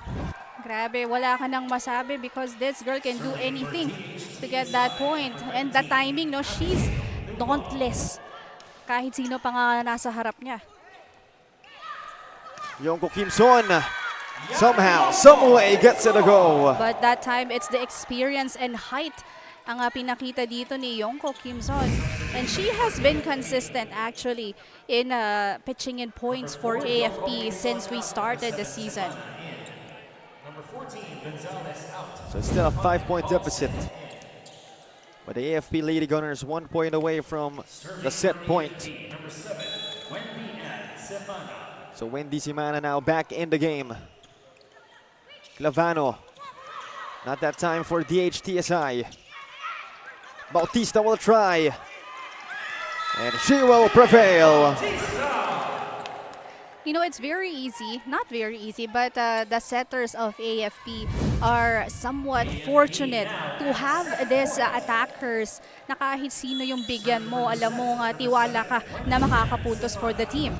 Grabe, wala ka nang masabi because this girl can do anything to get that point. And the timing, no, she's dauntless. Kahit sino pa nga nasa harap niya. Yongko Kimson somehow, someway gets it a go. But that time, it's the experience and height ang pinakita dito ni Yongko Kimson. And she has been consistent actually in pitching in points for AFP since we started the season. So it's still a 5-point deficit. But the AFP Lady Gunners 1 point away from the set point. So Wendy Simana now back in the game. Clavano. Not that time for DHTSI. Bautista will try. And she will prevail. You know, it's very easy, not very easy, but the setters of AFP are somewhat fortunate to have these attackers na kahit sino yung bigyan mo, alam mo nga, tiwala ka na makakapuntos for the team.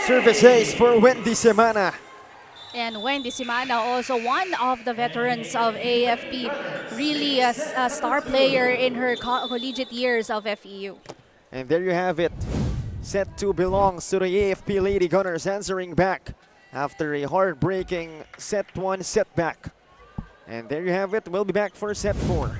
Service ace for Wendy Semana. And Wendy Simana, also one of the veterans of AFP, really a star player in her collegiate years of FEU. And there you have it. Set 2 belongs to the AFP Lady Gunners, answering back after a heartbreaking set 1 setback. And there you have it. We'll be back for set 4.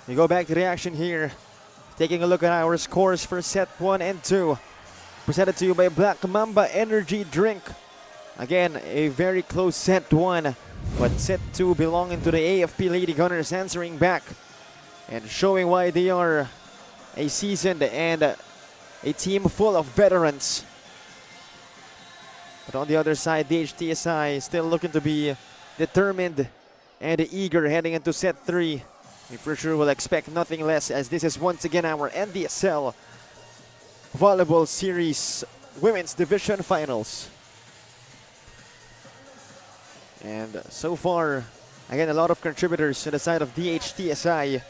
We go back to the action here. Taking a look at our scores for set 1 and 2. Presented to you by Black Mamba Energy Drink. Again, a very close set 1. But set 2 belonging to the AFP Lady Gunners, answering back and showing why they are a seasoned and a team full of veterans. But on the other side, DHTSI still looking to be determined and eager heading into set 3. We for sure will expect nothing less, as this is once again our NDSL Volleyball Series Women's Division Finals. And so far, again, a lot of contributors to the side of DHTSI.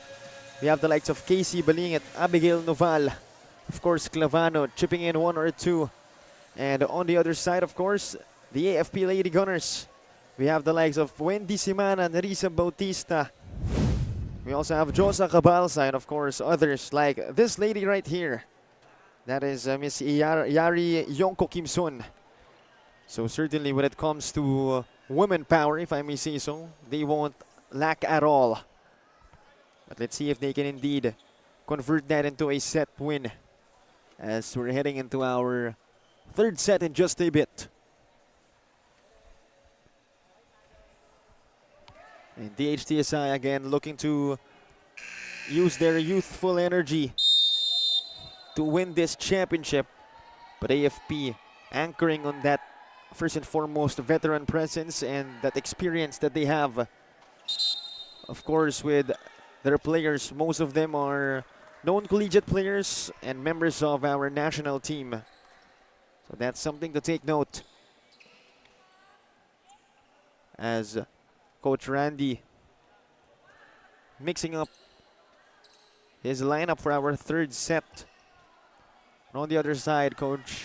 We have the likes of Casey Balingit, Abigail Noval, of course Clavano chipping in 1 or 2. And on the other side, of course, the AFP Lady Gunners. We have the likes of Wendy Simana, Nerissa Bautista. We also have Josa Cabalsa, and of course others like this lady right here. That is Miss Yari Yongko Kimson. So certainly when it comes to women power, if I may say so, they won't lack at all. But let's see if they can indeed convert that into a set win, as we're heading into our third set in just a bit. And DHTSI again looking to use their youthful energy to win this championship. But AFP anchoring on that first and foremost veteran presence and that experience that they have. Of course, with their players, most of them are known collegiate players and members of our national team. So that's something to take note. As Coach Randy mixing up his lineup for our third set. And on the other side, Coach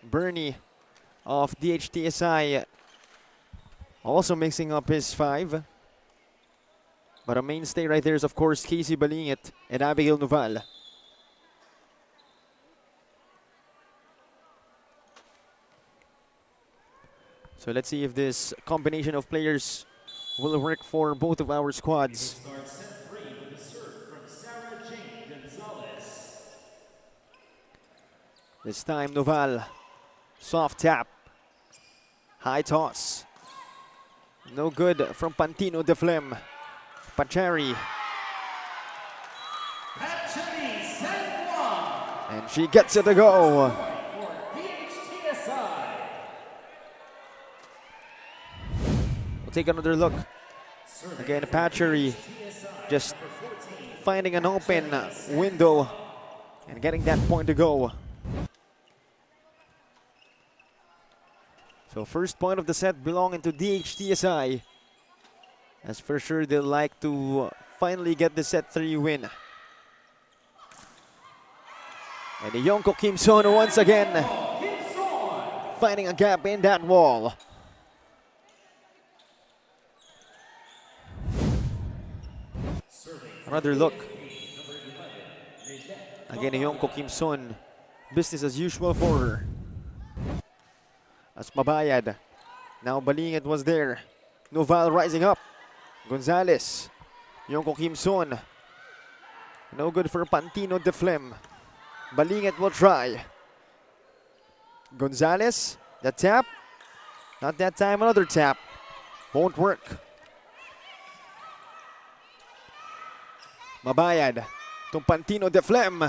Bernie of DHTSI also mixing up his 5. But a mainstay right there is, of course, Casey Balingit and Abigail Noval. So let's see if this combination of players will work for both of our squads. This time Noval, soft tap, high toss. No good from Pantino de Flem. Pachari. And she gets it to go. We'll take another look. Again, Pachari just finding an open window and getting that point to go. So first point of the set belonging to DHTSI. As for sure they'll like to finally get the set 3 win. And Yonko Kim Son once again finding a gap in that wall. Another look. Again, Yonko Kim Son. Business as usual for her. As Mabayad. Now Balingit was there. Noval rising up. Gonzalez. Yonko Kim Son. No good for Pantino de Flem. Balingit will try. Gonzalez. The tap. Not that time, another tap. Won't work. Mabayad to Pantino de Flem.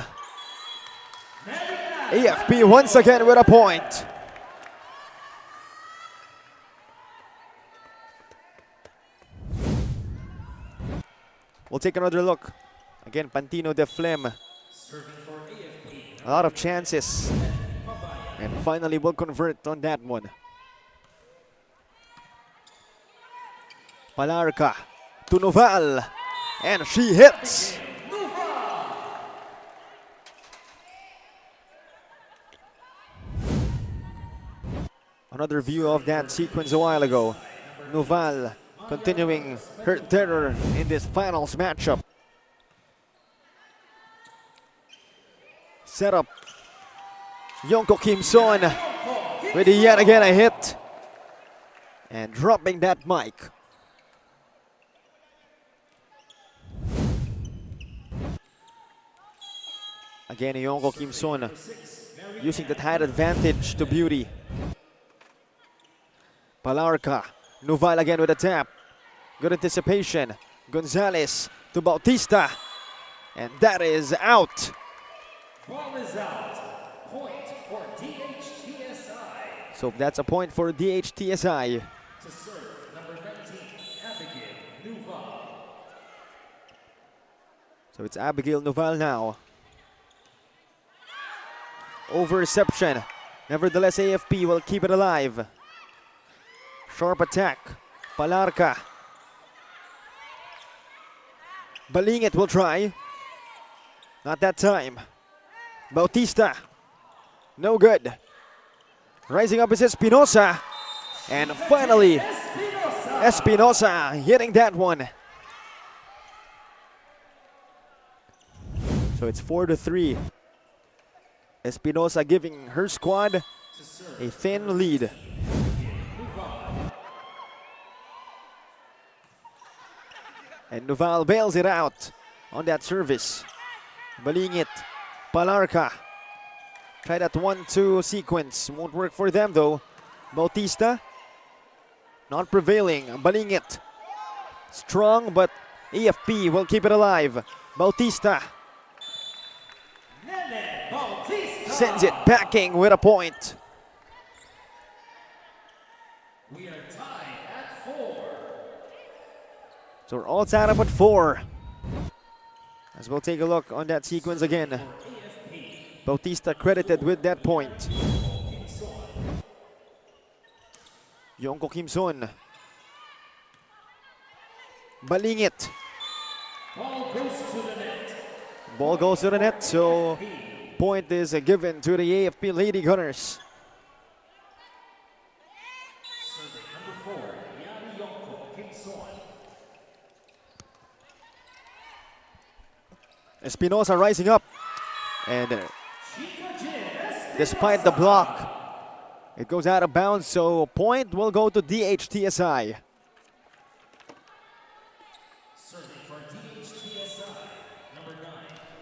AFP once again with a point. We'll take another look. Again, Pantino de Flem. A lot of chances. And finally will convert on that one. Palarca to Noval. And she hits. Another view of that sequence a while ago. Noval continuing her terror in this finals matchup. Set up. Yonko Kim Son with yet again a hit. And dropping that mic. Again, Yonko Kim Son using that height advantage to beauty. Palarca. Noval again with a tap. Good anticipation. Gonzalez to Bautista. And that is out. Ball is out. Point for DHTSI. So that's a point for DHTSI. To serve number 19, Abigail Noval. So it's Abigail Noval now. Over reception. Nevertheless, AFP will keep it alive. Sharp attack. Palarca. Balingit will try. Not that time. Bautista. No good. Rising up is Espinosa. And finally, Espinosa hitting that one. So it's 4-3. Espinosa giving her squad a thin lead. And Noval bails it out on that service. Balingit, Palarca. Try that 1-2 sequence. Won't work for them though. Bautista not prevailing. Balingit strong but AFP will keep it alive. Bautista sends it backing with a point. We are tied at 4. So we're all tied up at 4. As we'll take a look on that sequence again. Bautista credited with that point. Yongko Kimson. Balingit. Ball goes to the net. Ball goes to the net, so point is given to the AFP Lady Gunners. Serving number 4, Yari Yongko Kimson. Espinosa rising up. And despite the block, it goes out of bounds, so point will go to DHTSI. Serving for DHTSI, number 9,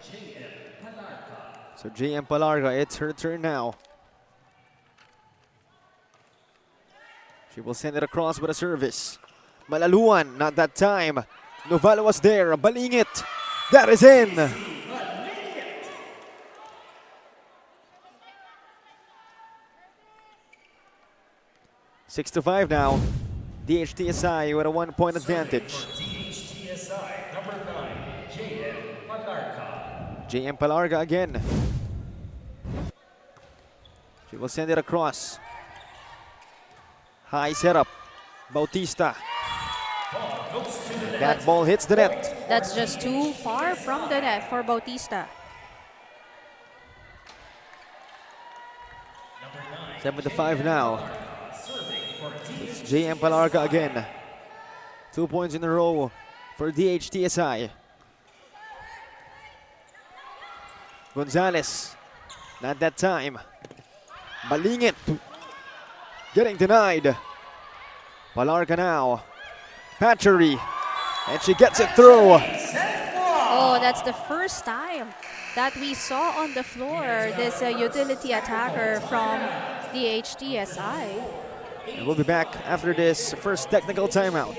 JM Palarca. So JM Palarga, it's her turn now. She will send it across with a service. Malaluan, not that time. Novalo was there, Balingit. That is in. 6-5 now. DHTSI with a 1-point advantage. DHTSI, number 9, JM Palarca. JM Palarga again. She will send it across. High setup. Bautista. That ball hits the net. That's just too far from the net for Bautista. 7-5 now. It's JM Palarga again. 2 points in a row for DHTSI. Gonzalez. Not that time. Balingit. Getting denied. Palarga now. Hatchery. And she gets it through. Oh, that's the first time that we saw on the floor this utility attacker from DHTSI. And we'll be back after this first technical timeout.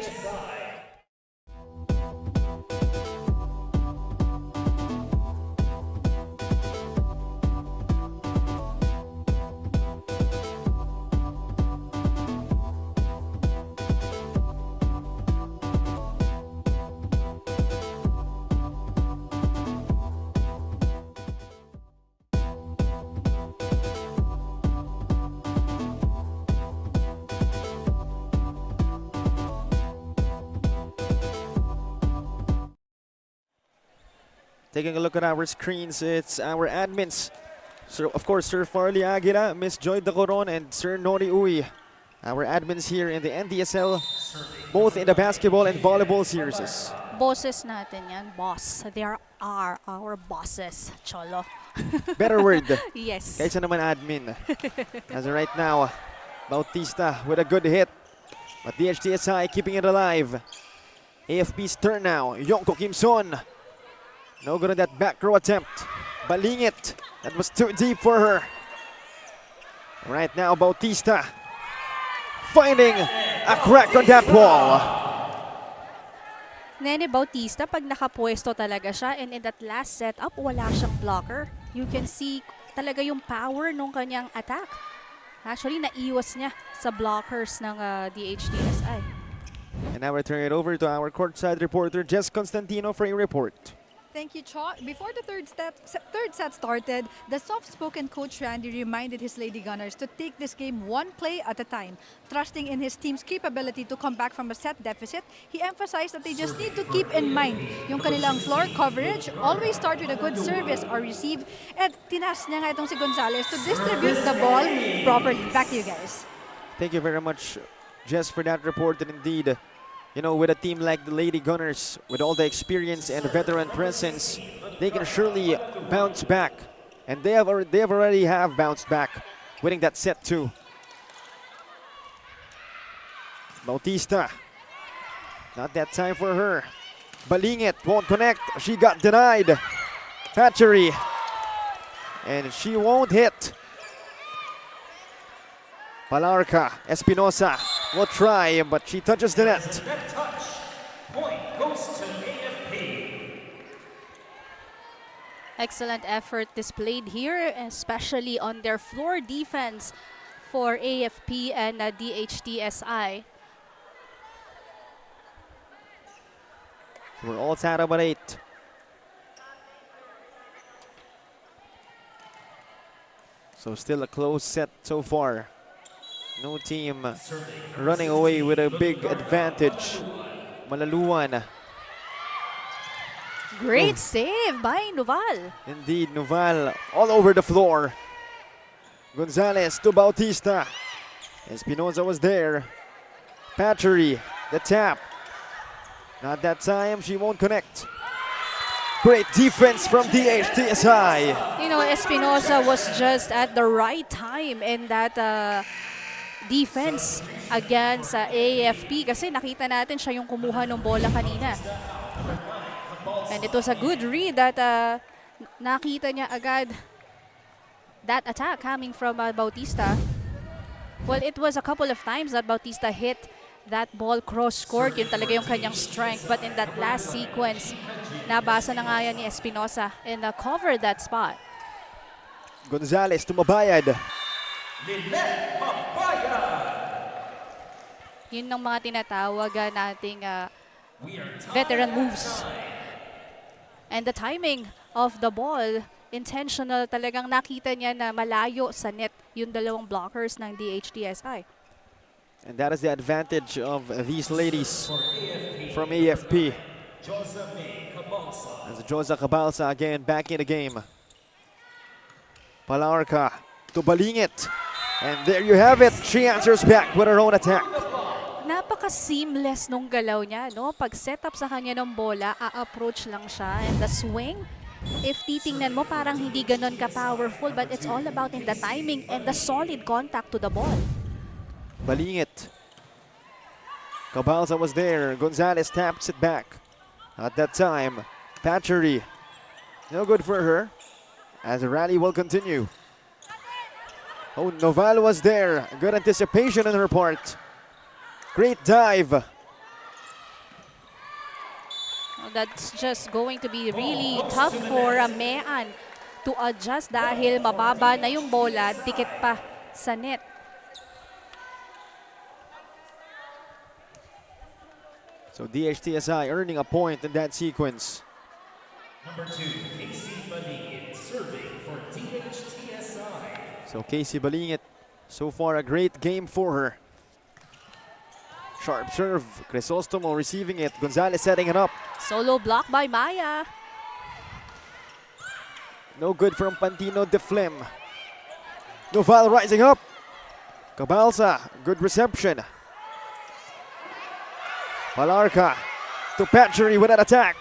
Taking a look at our screens, it's our admins. So, of course, Sir Farley Aguila, Miss Joy De Coron, and Sir Nori Uy. Our admins here in the NDSL, both in the basketball and volleyball series. Bosses natin yan, boss. They are our bosses, Cholo. Better word. Yes. Kaysa naman admin. As of right now, Bautista with a good hit. But DHTSI keeping it alive. AFP's turn now. Yongko Kimson. No good on that back row attempt. Balingit. That was too deep for her. Right now, Bautista finding a crack on that wall. Nene Bautista, pag nakapwesto talaga siya, and in that last setup, wala siyang blocker. You can see talaga yung power nung kanyang attack. Actually, naiwas niya sa blockers ng DHTSI. And now we turn it over to our courtside reporter, Jess Constantino, for a report. Thank you, Cho. Before the third set started, the soft-spoken coach Randy reminded his Lady Gunners to take this game one play at a time. Trusting in his team's capability to come back from a set deficit, he emphasized that they just need to keep in mind yung kanilang floor coverage, always start with a good service or receive, and tinas niya nga itong si Gonzalez to distribute the ball properly. Back to you guys. Thank you very much, Jess, for that report. And indeed, you know, with a team like the Lady Gunners, with all the experience and veteran presence, they can surely bounce back. And they already have bounced back, winning that set too. Bautista, not that time for her. Balingit won't connect, she got denied. Hatchery, and she won't hit. Palarca, Espinosa will try, but she touches the net. Point goes to AFP. Excellent effort displayed here, especially on their floor defense for AFP and DHTSI. We're all tied up at 8. So still a close set so far. No team running away with a big advantage. Malaluan. Great save by Noval. Indeed, Noval all over the floor. Gonzalez to Bautista. Espinosa was there. Patchery, the tap. Not that time, she won't connect. Great defense from DHTSI. You know, Espinosa was just at the right time in that defense against AFP kasi nakita natin siya yung kumuha ng bola kanina. And it was a good read that nakita niya agad that attack coming from Bautista. Well, it was a couple of times that Bautista hit that ball cross-court. Yun talaga yung kanyang strength. But in that last sequence, nabasa na nga yan ni Espinosa and covered that spot. Gonzalez to Mabayad. Yun ang mga tinatawag nating veteran moves. And the timing of the ball, intentional, talagang nakita niya na malayo sa net yung dalawang blockers ng DHTSI. And that is the advantage of these ladies from AFP. As Josa Cabalsa again back in the game. Palarca to Balingit. And there you have it. She answers back with her own attack. Napaka-seamless nung galaw niya, no? Pag set up sa kanya ng bola, a-approach lang siya. And the swing, if titingnan mo, parang hindi ganon ka-powerful, but it's all about in the timing and the solid contact to the ball. Balingit. Cabalsa was there. Gonzalez taps it back. At that time, Patchery. No good for her, as the rally will continue. Oh, Noval was there. Good anticipation on her part. Great dive. That's just going to be really tough for Mean to adjust dahil mababa na yung bola, dikit pa sa net. So DHTSI earning a point in that sequence. Number 2, Casey Balingit, serving for DHTSI. So Casey Balingit, so far a great game for her. Sharp serve, Crisostomo receiving it. Gonzalez setting it up. Solo block by Maya. No good from Pantino de Flem. Noval rising up. Cabalsa, good reception. Palarca to Patchery with an attack.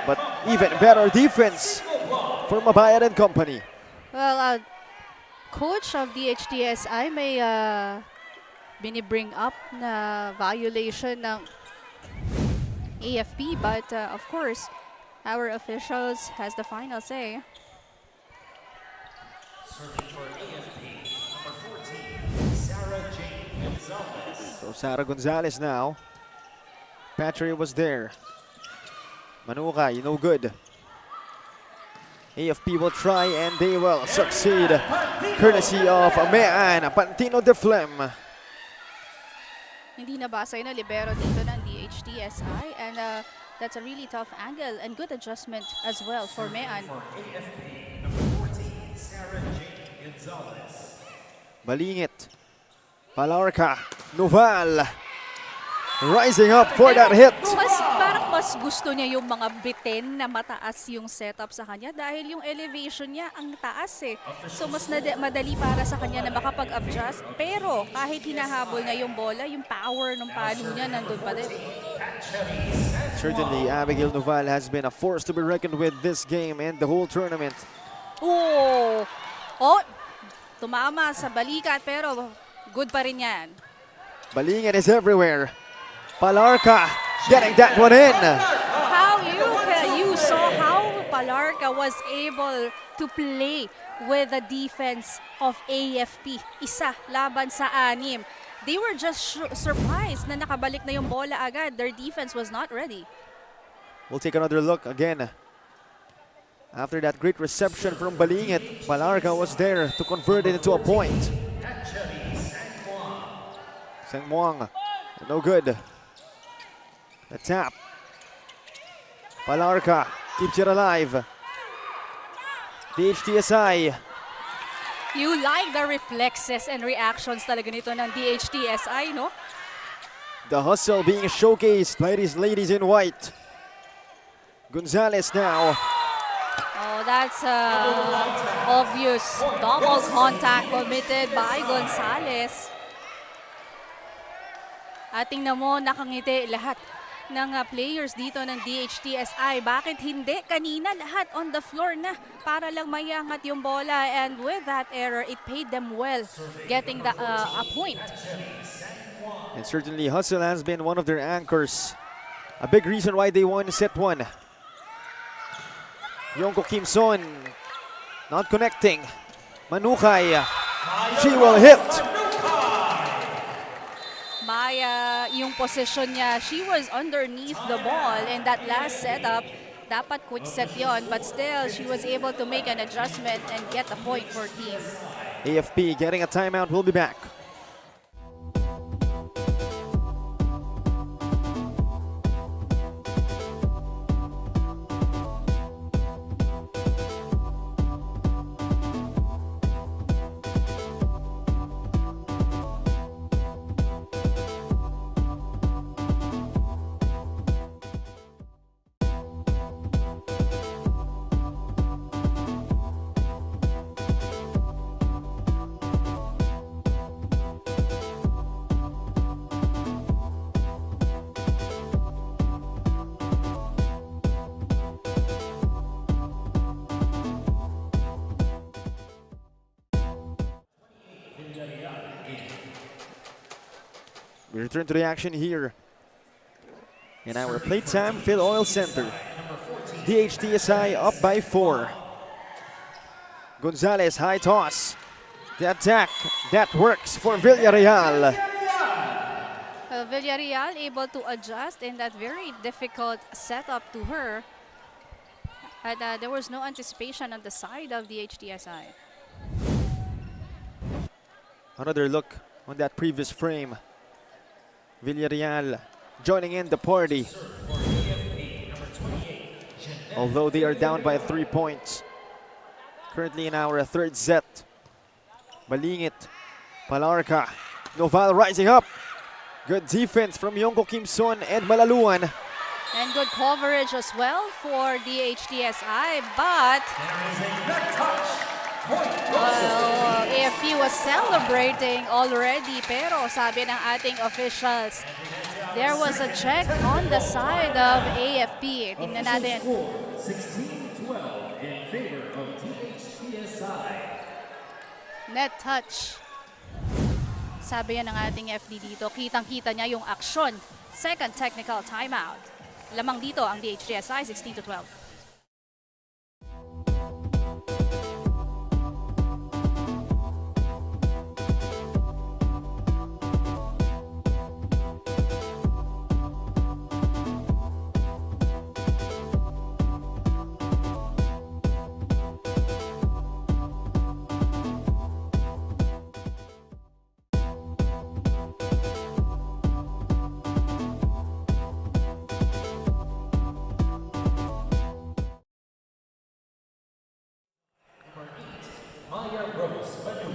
But even better defense for Mabayad and company. Well, coach of DHTSI may binibring up na violation ng AFP, but of course, our officials has the final say. Serving for AFP, number 14, Sarah Jane Gonzalez. So Sarah Gonzalez now. Patchery was there. Manukay, no good. AFP will try and they will succeed. Courtesy of Mean, Pantino de Flem. Hindi nabasa yun na libero dito ng DHTSI, and that's a really tough angle and good adjustment as well for Mean. For AFP, number 14, Sarah Jane Gonzalez. Balingit. Palarca. Noval. Rising up for that hit. Parang mas gusto niya yung mga bitin na mataas yung setup sa kanya dahil yung elevation niya ang taas eh. So mas madali para sa kanya na makapag-adjust. Pero kahit hinahabol niya yung bola, yung power ng palo niya nandun pa din. Certainly, Abigail Noval has been a force to be reckoned with this game and the whole tournament. Oh, tumama sa balikat pero good pa rin yan. Balingit is everywhere. Palarca getting that one in. How you saw how Palarca was able to play with the defense of AFP. Isa laban sa 6. They were just surprised na nakabalik na yung bola agad. Their defense was not ready. We'll take another look again After that great reception from Balingit, Palarca was there to convert it into a point. Sengmuang, no good. The tap. Palarca keeps it alive. DHTSI. You like the reflexes and reactions talaga nito ng DHTSI, no? The hustle being showcased by these ladies in white. Gonzalez now. Oh, that's obvious double contact committed by Gonzalez. At tingnan mo, nakangiti lahat ng players dito ng DHTSI. Bakit hindi? Kanina lahat on the floor na para lang mayangat yung bola. And with that error, it paid them well getting a point. And certainly hustle has been one of their anchors. A big reason why they won set 1. Yongko Kim Son not connecting. Manukay. She will hit. Maya, yung position niya, she was underneath the ball in that last setup. Dapat quick set yon, but still, she was able to make an adjustment and get a point for team. AFP getting a timeout. We'll be back. We return to the action here in our Playtime Filioil Center. DHTSI up by 4. Gonzalez, high toss. The attack, that works for Villarreal. Villarreal able to adjust in that very difficult setup to her. And there was no anticipation on the side of the HTSI. Another look on that previous frame. Villarreal joining in the party. Although they are down by 3 points. Currently in our third set. Balingit, Palarca, Noval rising up. Good defense from Yongko Kim Son and Malaluan. And good coverage as well for DHTSI, but well, AFP was celebrating already, pero sabi ng ating officials, there was a check on the side of AFP. Tingnan natin. 16-12 in favor of DHTSI. Net touch. Sabi yan ng ating FD dito, kitang-kita niya yung aksyon. Second technical timeout. Lamang dito ang DHTSI, 16-12.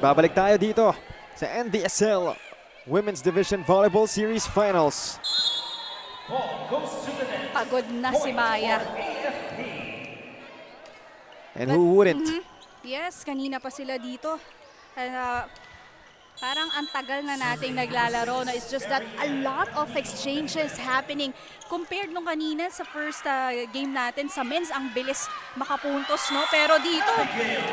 Babalik tayo dito sa NDSL Women's Division Volleyball Series Finals. Pagod na si Maya. And who wouldn't? Yes, kanina pa sila dito. Parang ang tagal na nating naglalaro na it's just that a lot of exchanges happening. Compared nung kanina sa first game natin sa men's, ang bilis makapuntos, no? Pero dito,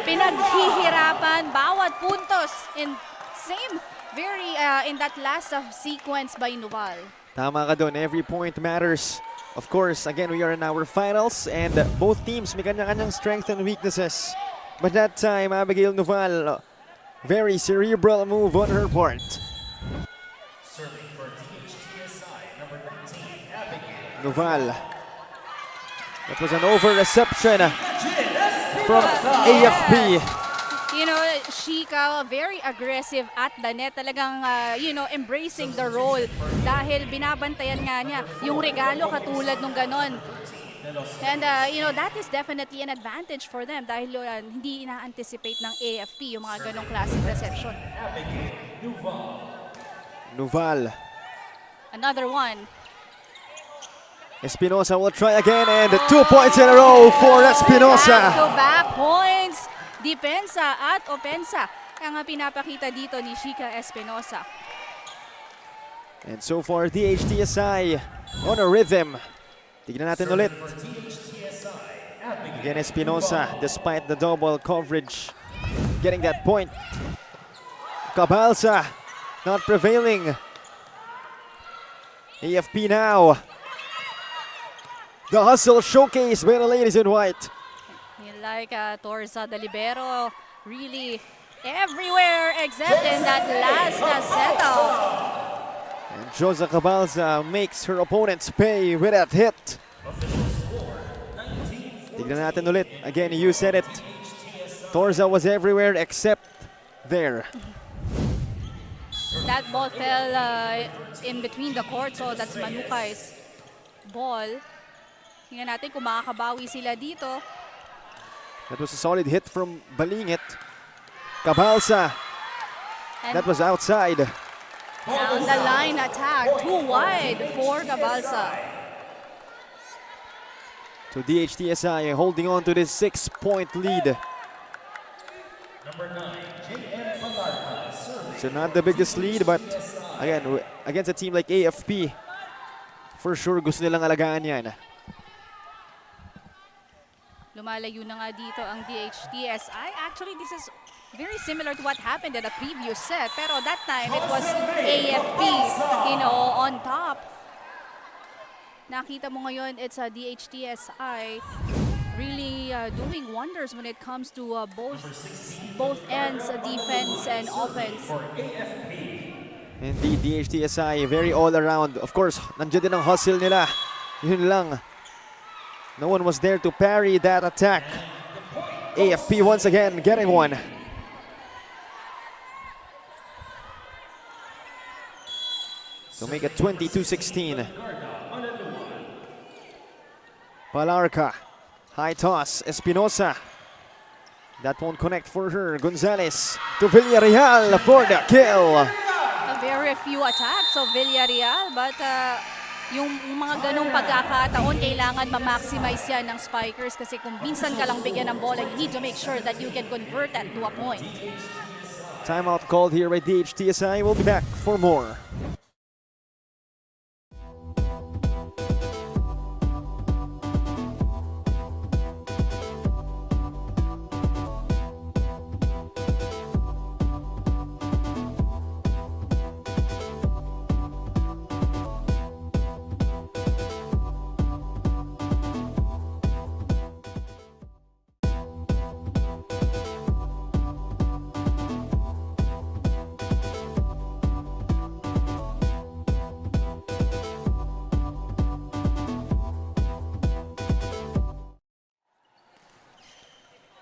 pinaghihirapan bawat puntos. And same, very in that last sequence by Noval. Tama ka doon, every point matters. Of course, again, we are in our finals and both teams may kanya-kanyang strengths and weaknesses. But that time, Abigail Noval, very cerebral move on her part. Serving for DHTSI, number 19, Abigail. Noval. That was an over reception. from AFP. You know, Shika, very aggressive at the net. Talagang, you know, embracing the role. Dahil binabantayan nga niya yung regalo katulad nung ganon. And, you know, that is definitely an advantage for them dahil hindi ina-anticipate ng AFP yung mga ganong classic reception. Nuval. Another one. Espinosa will try again, and 2 points in a row for Espinosa. Back-to-back points. Depensa at opensa ang pinapakita dito ni Shika Espinosa. And so far, DHTSI on a rhythm. Tignan natin ulit. Again, Espinosa, despite the double coverage, getting that point. Cabalsa not prevailing. AFP now. The hustle showcase by the ladies in white. Like Torza the libero, really everywhere except in that last setup. And Josa Cabalsa makes her opponents pay with that hit. Tignan natin ulit. Again, you said it. Torza was everywhere except there. That ball fell in between the court, so that's Manukai's ball. Tingnan natin kung makakabawi sila dito. That was a solid hit from Balingit. Cabalsa. And That was outside. down the line attack, too wide for Cabalsa. So DHTSI holding on to this 6-point lead. So not the biggest lead, but again, against a team like AFP, for sure gusto nilang alagaan yan. Lumalayo na nga dito ang DHTSI. Actually, this is very similar to what happened in the previous set. Pero that time, it was AFP, you know, on top. Nakita mo ngayon, it's a DHTSI really doing wonders when it comes to both ends, defense and offense. Indeed, DHTSI very all around. Of course, nandiyan din ang hustle nila. Yun lang. No one was there to parry that attack. AFP once again getting one. So make it 22-16. Palarca, high toss, Espinosa. That won't connect for her. Gonzalez to Villarreal for the kill. Very few attacks of Villarreal, but yung mga ganong pagkakataon, kailangan ma-maximize yan ng spikers kasi kung minsan ka lang bigyan ng bola, you need to make sure that you can convert that to a point. Timeout called here by DHTSI. We'll be back for more.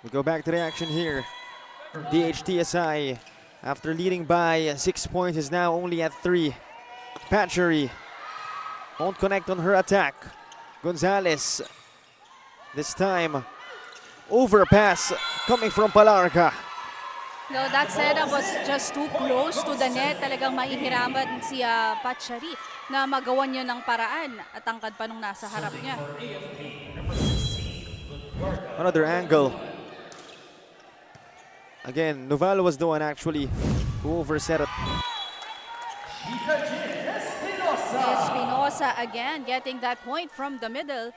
We go back to the action here. DHTSI, after leading by 6 points, is now only at 3. Patchery won't connect on her attack. Gonzalez, this time, overpass coming from Palarca. No, that setup was just too close to the net. Talagang mahihirapan si Patchery na magawan niya ng paraan at tangkad pa nung nasa harap niya. Another angle. Again, Nuval was the one actually who overset it. Espinosa again getting that point from the middle.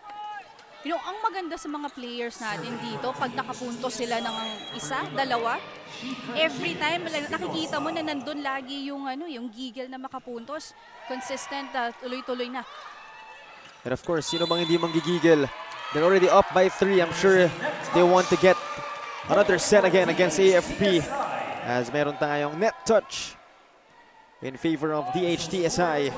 You know, ang maganda sa mga players natin dito, pag nakapunto sila ng isa, dalawa, every time nakikita mo na nandun lagi yung yung gigil na makapuntos. Consistent, tuloy-tuloy na. And of course, sino bang hindi manggigigil? They're already up by 3. I'm sure they want to get another set again against AFP, as meron tayong net touch in favor of DHTSI.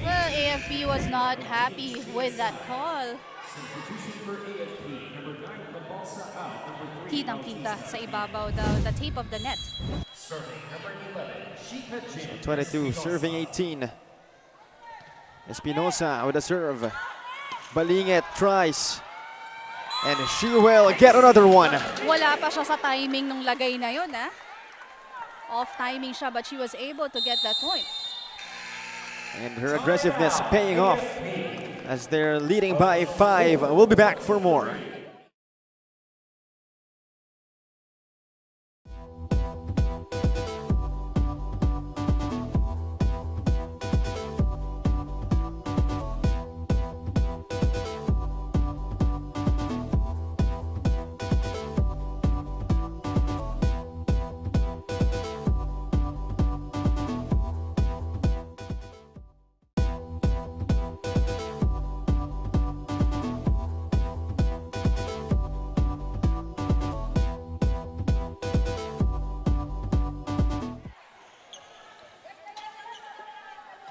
Well, AFP was not happy with that call. Substitution for AFP, number 9, Cabalsa out, number kitang-kita sa ibabaw, the tape of the net. Serving number 11, Shika Jin. 22, serving 18. Espinosa with a serve. Balingit tries. And she will get another one. Wala pa siya sa timing nung lagay na yun, ha? Off timing siya, but she was able to get that point. And her aggressiveness paying off as they're leading by 5. We'll be back for more.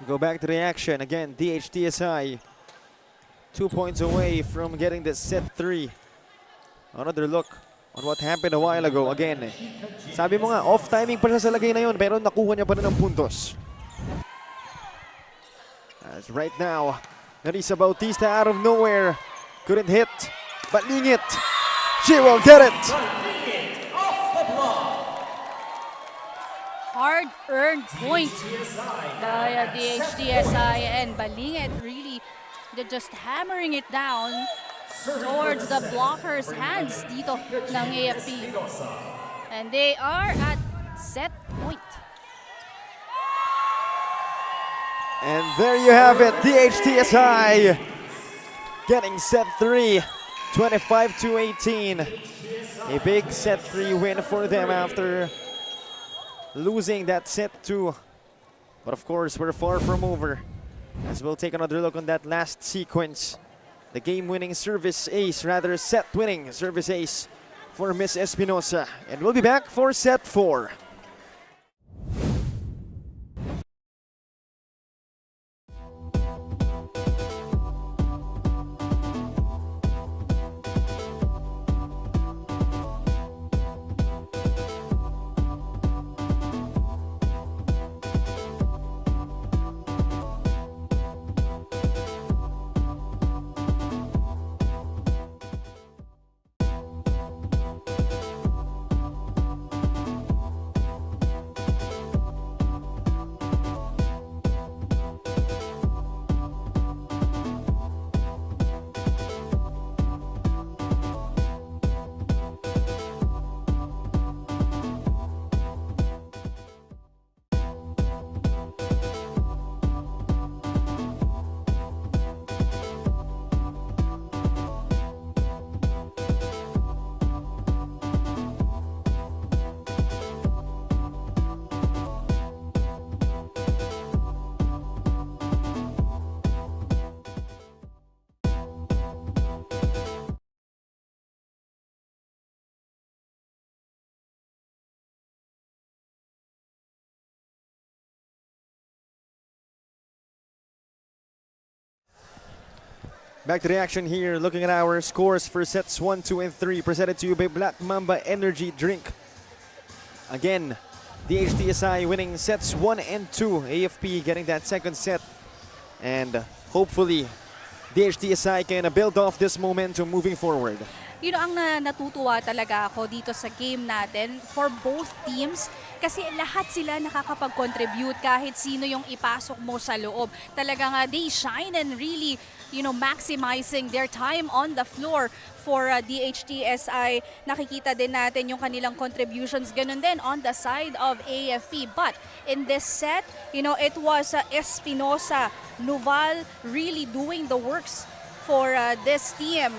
Go back to the action again. DHTSI 2 points away from getting this set 3. Another look on what happened a while ago. Again, sabi mo nga, off timing pa siya sa lagay na yun, pero nakuha niya pa rin ng puntos. As right now, Narisa Bautista out of nowhere. Couldn't hit, but Lingit, she will get it. Hard-earned point by DHTSI, and Balingit really just hammering it down towards the blocker's hands dito ng AFP. And they are at set point. And there you have it, DHTSI getting set 3, 25-18. A big set 3 win for them after losing that set 2. But of course, we're far from over, as we'll take another look on that last sequence. The game-winning service ace, rather set-winning service ace for Miss Espinosa. And we'll be back for set 4. Back to the action here, looking at our scores for sets 1, 2, and 3, presented to you by Black Mamba Energy Drink. Again, DHTSI winning sets 1 and 2, AFP getting that second set. And hopefully, DHTSI can build off this momentum moving forward. You know, ang natutuwa talaga ako dito sa game natin for both teams kasi lahat sila nakakapag-contribute kahit sino yung ipasok mo sa loob. Talagang they shine and really, you know, maximizing their time on the floor for DHTSI. Nakikita din natin yung kanilang contributions. Ganun din on the side of AFP. But in this set, you know, it was Espinosa, Nuval really doing the works for this team.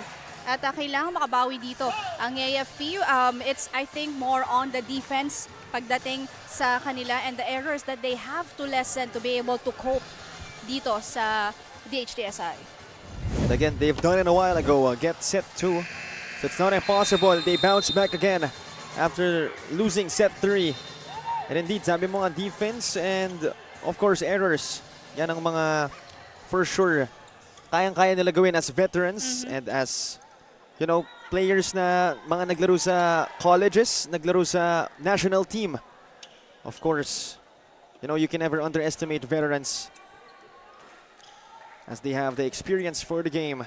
At kailangan makabawi dito ang AFP. It's, I think, more on the defense pagdating sa kanila and the errors that they have to lessen to be able to cope dito sa DHTSI. And again, they've done it a while ago. Get set 2. So it's not impossible. They bounce back again after losing set 3. And indeed, sabi mo nga, defense and of course errors. Yan ang mga for sure kayang-kaya nila gawin as veterans and as you know, players na mga naglaro sa colleges, naglaro sa national team. Of course, you know, you can never underestimate veterans as they have the experience for the game.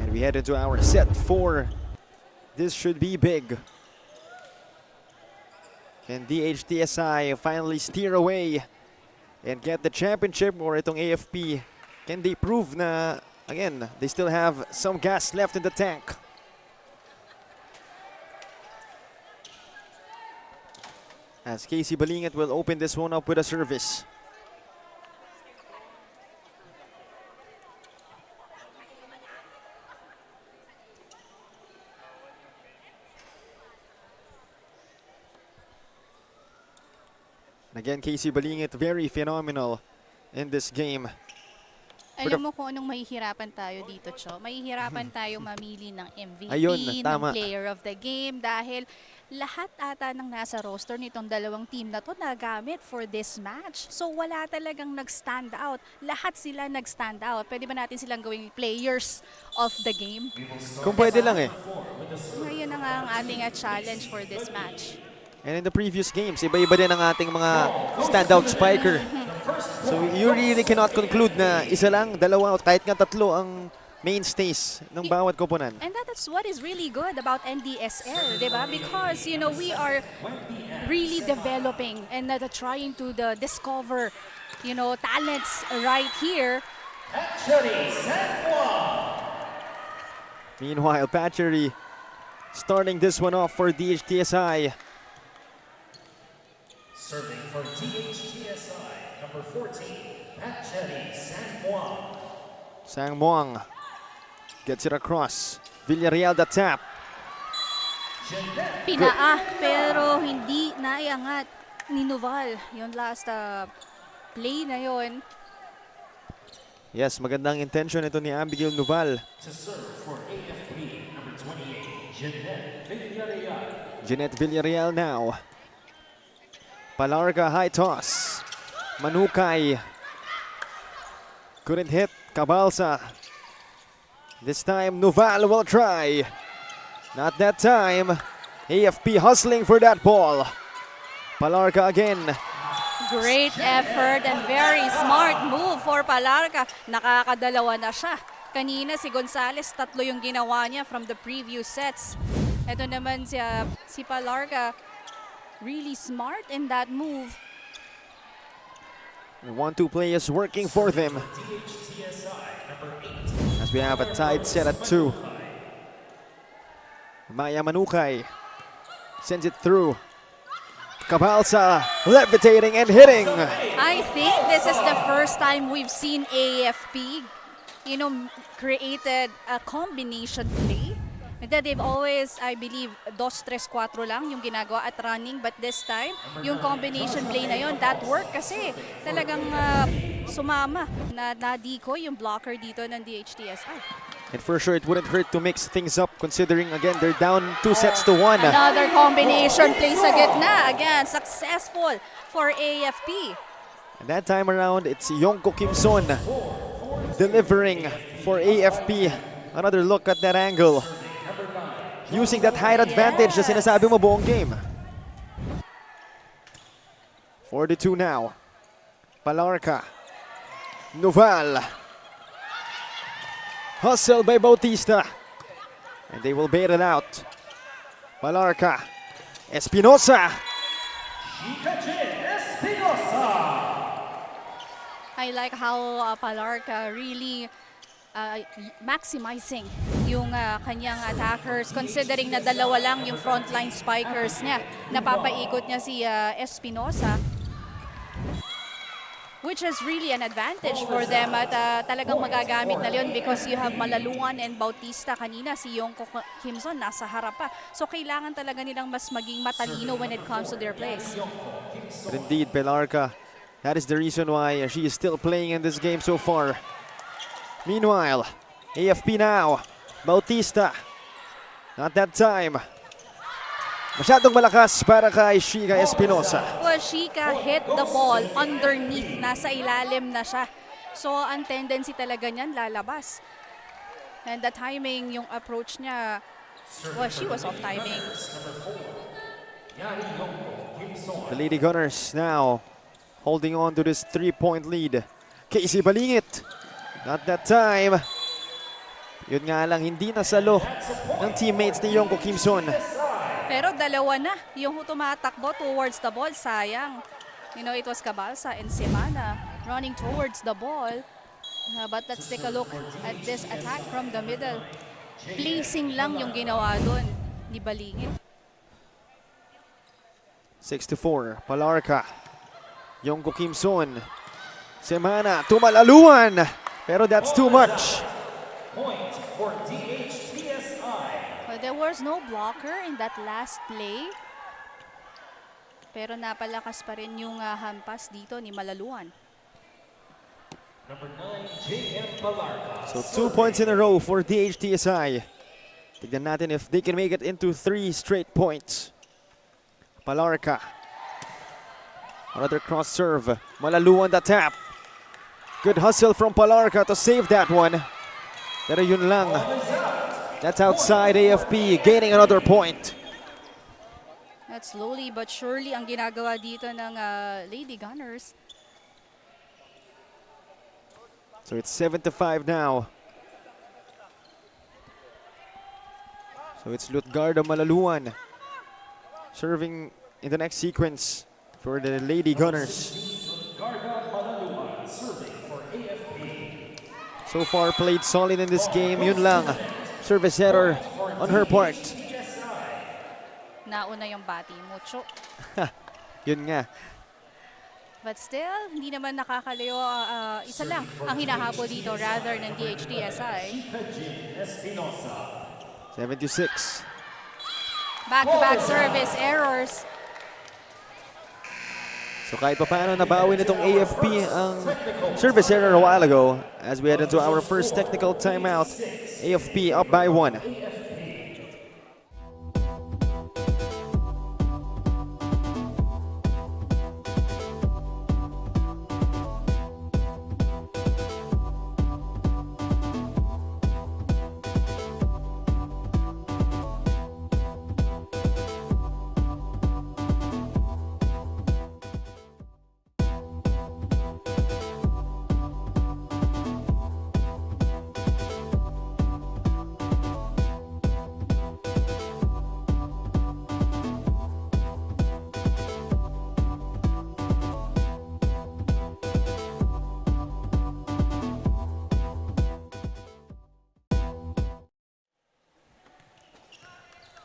And we head into our set 4. This should be big. Can DHTSI finally steer away and get the championship, or itong AFP, can they prove na, again, they still have some gas left in the tank? As Casey Balingit will open this one up with a service. And again, Casey Balingit, very phenomenal in this game. Alam mo kung anong mahihirapan tayo dito, Cho? Mahihirapan tayo mamili ng MVP, Ayun, ng tama. player of the game, dahil lahat ata ng nasa roster nitong dalawang team na to nagamit for this match. So wala talagang nag-stand out. Lahat sila nag-stand out. Pwede ba natin silang gawing players of the game? Kung pwede lang eh. Ngayon na nga ang ating challenge for this match. And in the previous games, iba-iba din ang ating mga standout spiker. So you really cannot conclude na isa lang, dalawa, o kahit nga tatlo ang mainstays ng bawat koponan. And that's what is really good about NDSL, di ba? Because, you know, we are really developing and trying to discover, you know, talents right here. Meanwhile, Patchery starting this one off for DHTSI. Serving for DHTSI, number 14, Patchery Sanguang. Sangmuang gets it across. Villarreal the tap. Pinaa, pero hindi naiangat ni Noval. Yung last play na yon. Yes, magandang intention ito ni Abigail Noval. To serve for AFP, number 28, Jeanette Villarreal. Jeanette Villarreal now. Palarca high toss. Manukay. Couldn't hit. Cabalsa. This time Noval will try. Not that time. AFP hustling for that ball. Palarca again. Great effort and very smart move for Palarca. Nakakadalawa na siya. Kanina si Gonzales, 3 yung ginawa niya from the previous sets. Ito naman si Palarca, really smart in that move. 1-2 play is working for them. As we have a tied set at 2. Maya Manukay sends it through. Cabalsa levitating and hitting. I think this is the first time we've seen AFP, you know, created a combination play. That they've always, I believe, 2-3-4 lang yung ginagawa at running, but this time, yung combination play na yon, that worked kasi talagang sumama na decoy yung blocker dito ng DHTSI. And for sure, it wouldn't hurt to mix things up considering, again, they're down 2-1. Another combination play sa gitna. Again, successful for AFP. And that time around, it's Yongko Kimson delivering for AFP. Another look at that angle. Using that height advantage na sinasabi mo buong game. 42 now. Palarca. Noval. Hustle by Bautista. And they will bait it out. Palarca. Espinosa. I like how Palarca really maximizing yung kanyang attackers, considering na dalawa lang yung frontline spikers niya. Napapaikot niya si Espinosa, which is really an advantage for them at talagang magagamit na yun because you have Malalungan and Bautista. Kanina si Yongko Kimson nasa harap pa. So kailangan talaga nilang mas maging matalino when it comes to their plays. But indeed, Palarca, that is the reason why she is still playing in this game so far. Meanwhile, AFP now. Bautista. Not that time. Masyadong malakas para kay Shika Espinosa. Well, Shika hit the ball underneath. Nasa ilalim na siya. So, ang tendency talaga niyan lalabas. And the timing, yung approach niya, well, she was off timing. The Lady Gunners now holding on to this 3-point lead. Casey Balingit, not that time. Yun nga lang, hindi nasalo ng teammates ni Yongko Kimson. Pero dalawa na yung tumatakbo towards the ball. Sayang. You know, it was Cabalsa and Semana running towards the ball. But let's take a look at this attack from the middle. Placing lang yung ginawa doon ni Balingit. 6-4, Palarca. Yongko Kimson. Semana, tumalaluan. Pero that's too much. Point for DHTSI. Well, there was no blocker in that last play. Pero napalakas pa rin yung hampas dito ni Malaluan. Number 9, JM Palarca. So 2 points in a row for DHTSI. Tignan natin if they can make it into 3 straight points. Palarca. Another cross serve. Malaluan the tap. Good hustle from Palarca to save that one. Pero yun lang. That's outside AFP, gaining another point. At slowly but surely ang ginagawa dito ng Lady Gunners. So it's 7-5 now. So it's Lutgardo Malaluan serving in the next sequence for the Lady Gunners. Garda Malaluan serving for AFP. So far played solid in this game. Yun lang. Service error on her part. Nauna yung bati, mucho. Yun nga. But still, hindi naman nakakalayo. Isa lang ang hinahabol dito rather ng DHTSI. 76. Back-to-back service errors. So kahit pa paano nabawi nitong AFP ang service error a while ago as we head into our first technical timeout. AFP up by 1.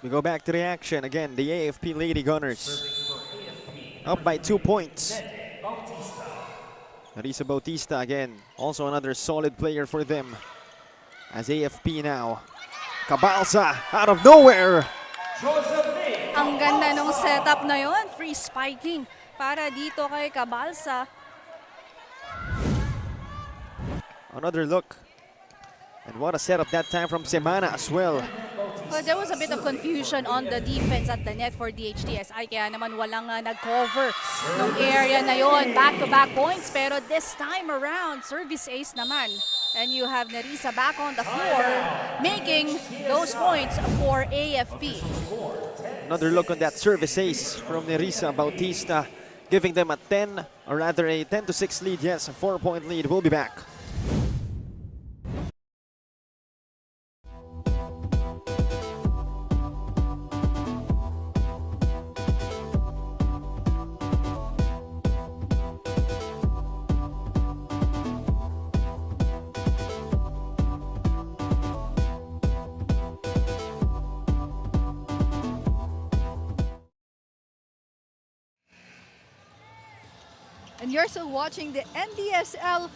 We go back to the action again. The AFP Lady Gunners up by 2 points. Marisa Bautista again, also another solid player for them. As AFP now, Cabalsa out of nowhere. Ang ganda nung setup na yon, free spiking para dito kay Cabalsa. Another look. And what a setup that time from Semana as well. Well, there was a bit of confusion on the defense at the net for DHTSI, kaya naman walang nag-cover ng area na yon. Back-to-back points, pero this time around, service ace naman. And you have Nerissa back on the floor, making those points for AFP. Another look on that service ace from Nerissa Bautista, giving them a 10, or rather a 10-6 lead. Yes, a 4-point lead. We'll be back. And you're still watching the NDSL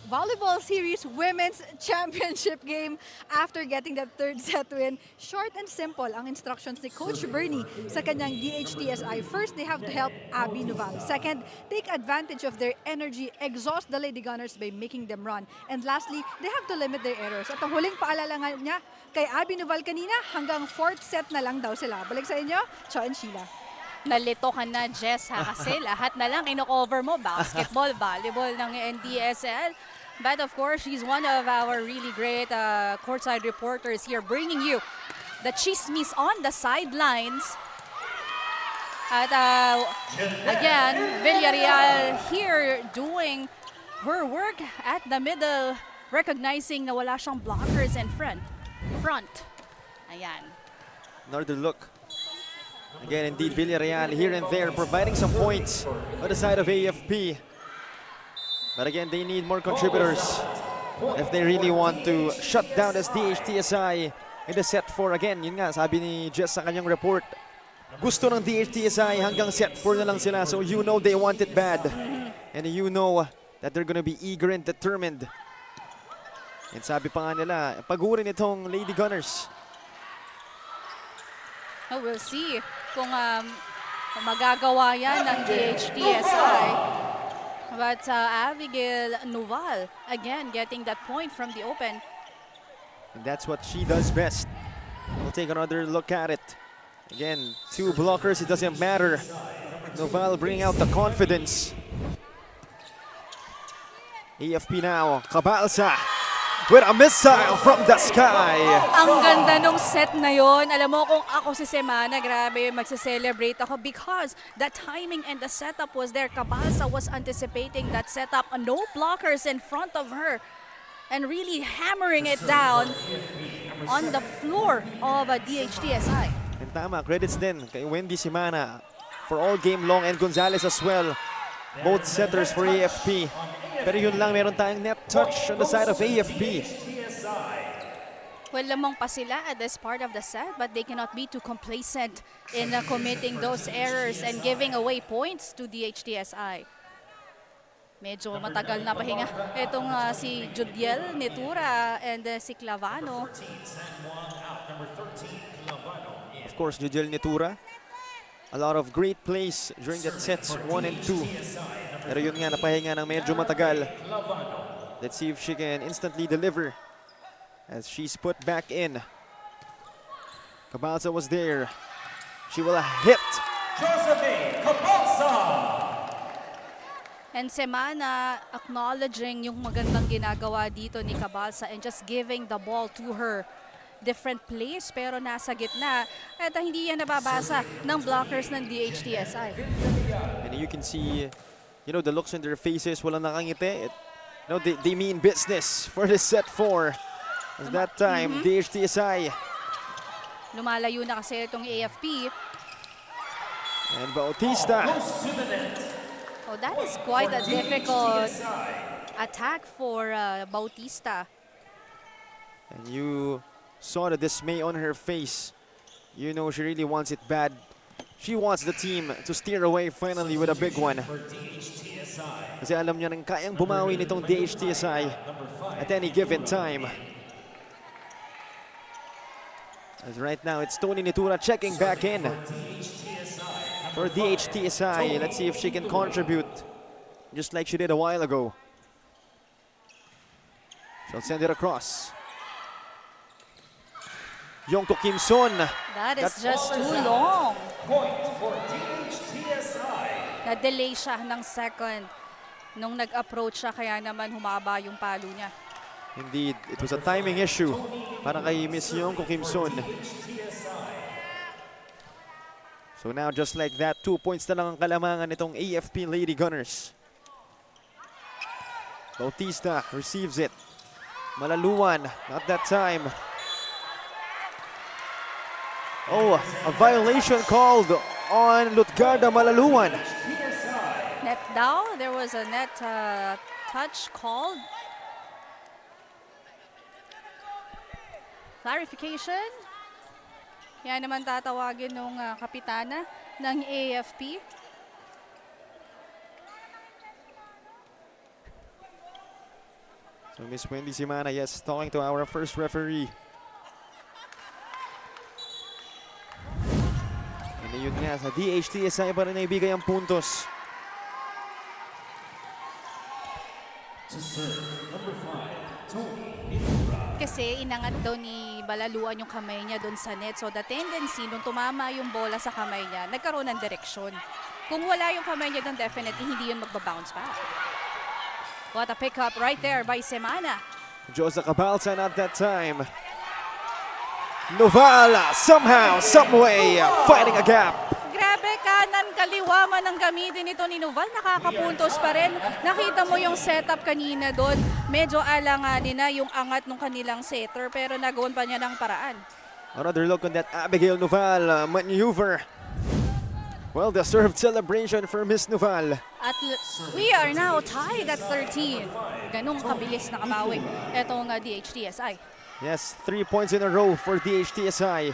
Volleyball Series Women's Championship game after getting that third set win. Short and simple ang instructions ni Coach Bernie sa kanyang DHTSI. First, they have to help Abby Nuval. Second, take advantage of their energy, exhaust the Lady Gunners by making them run. And lastly, they have to limit their errors. At ang huling paalala nga niya kay Abby Nuval kanina, hanggang fourth set na lang daw sila. Balik sa inyo, Cho and Sheila. Nalito ka na, Jess, ha? Kasi lahat na lang ino-cover mo. Basketball, volleyball ng NDSL. But of course, she's one of our really great courtside reporters here, bringing you the chismis on the sidelines. At again, Villarreal here doing her work at the middle, recognizing na wala siyang blockers in front. Ayan. Another look. Again, indeed, Villarreal here and there providing some points on the side of AFP. But again, they need more contributors if they really want to shut down this DHTSI in the set 4. Again, yun nga, sabi ni Jess sa kanyang report, gusto ng DHTSI hanggang set 4 na lang sila. So you know they want it bad. And you know that they're gonna be eager and determined. And sabi pa nga nila, pagurin itong Lady Gunners. Oh, we'll see kung magagawa yan ng DHTSI. But Abigail Noval, again, getting that point from the open. And that's what she does best. We'll take another look at it. Again, 2 blockers, it doesn't matter. Noval bringing out the confidence. AFP now, Cabalsa with a missile from the sky. Ang ganda nung set na yon. Alam mo, kung ako si Semana, grabe, magse-celebrate ako because the timing and the setup was there. Cabalsa was anticipating that setup. No blockers in front of her and really hammering it down on the floor of a DHTSI. And tama, credits din kay Wendy Semana for all game long and Gonzalez as well. Both setters for AFP. Pero yun lang, meron tayong net touch on the side of AFP. Well, lamang pa sila at this part of the set, but they cannot be too complacent in committing those errors and giving away points to DHTSI. Medyo matagal na pahinga itong si Judiel Netura and si Clavano. Of course, Judiel Netura. A lot of great plays during that sets 1 and 2. Pero yun nga, napahinga ng medyo matagal. Let's see if she can instantly deliver as she's put back in. Cabalsa was there. She will hit. And Semana acknowledging yung magandang ginagawa dito ni Cabalsa and just giving the ball to her. Different plays pero nasa gitna at hindi yan nababasa ng blockers ng DHTSI. And you can see, you know, the looks on their faces, walang nakangiti. You know, they mean business for this set 4. As that time, DHTSI. Lumalayo na kasi itong AFP. And Bautista. Oh, that is quite a difficult attack for Bautista. And you saw the dismay on her face. You know she really wants it bad. She wants the team to steer away finally with a big one. Kasi alam niya nang kayang bumawi nitong DHTSI at any given time. As right now, it's Tony Netura checking back in for DHTSI. Let's see if she can contribute just like she did a while ago. She'll send it across. Yongto Kimson. That is just too long. Na-delay siya ng second nung nag-approach siya, kaya naman humaba yung palo niya. Indeed, it was a timing issue para kay Miss Yongto Kimson. So now, just like that, 2 points na lang ang kalamangan nitong AFP Lady Gunners. Bautista receives it. Malaluan, not that time. Oh, a violation called on Lutgarda Malaluan. Net down, there was a net touch called. Clarification. Yan naman tatawagin nung kapitana ng AFP. So Miss Wendy Semana, yes, talking to our first referee. Yun nga, sa DHTSI pa rin naibigay ang puntos. Kasi inangat daw ni Balaluan yung kamay niya doon sa net. So the tendency, nung tumama yung bola sa kamay niya, nagkaroon ng direksyon. Kung wala yung kamay niya doon, definitely hindi yun magbabounce back. What a pickup right there by Semana. Josa Cabalsa not that time. Noval somehow, someway fighting a gap. Grabe, kanan kaliwa man ang gamitin nito ni Noval. Nakakapuntos pa rin. Nakita mo yung setup kanina doon. Medyo alanganin na yung angat ng kanilang setter pero nagawan pa niya ng paraan. Another look on that Abigail Noval maneuver. Well, the served celebration for Miss Noval. At we are now tied at 13. Ganong kabilis na kabawi itong DHTSI. Yes, 3 points in a row for DHTSI.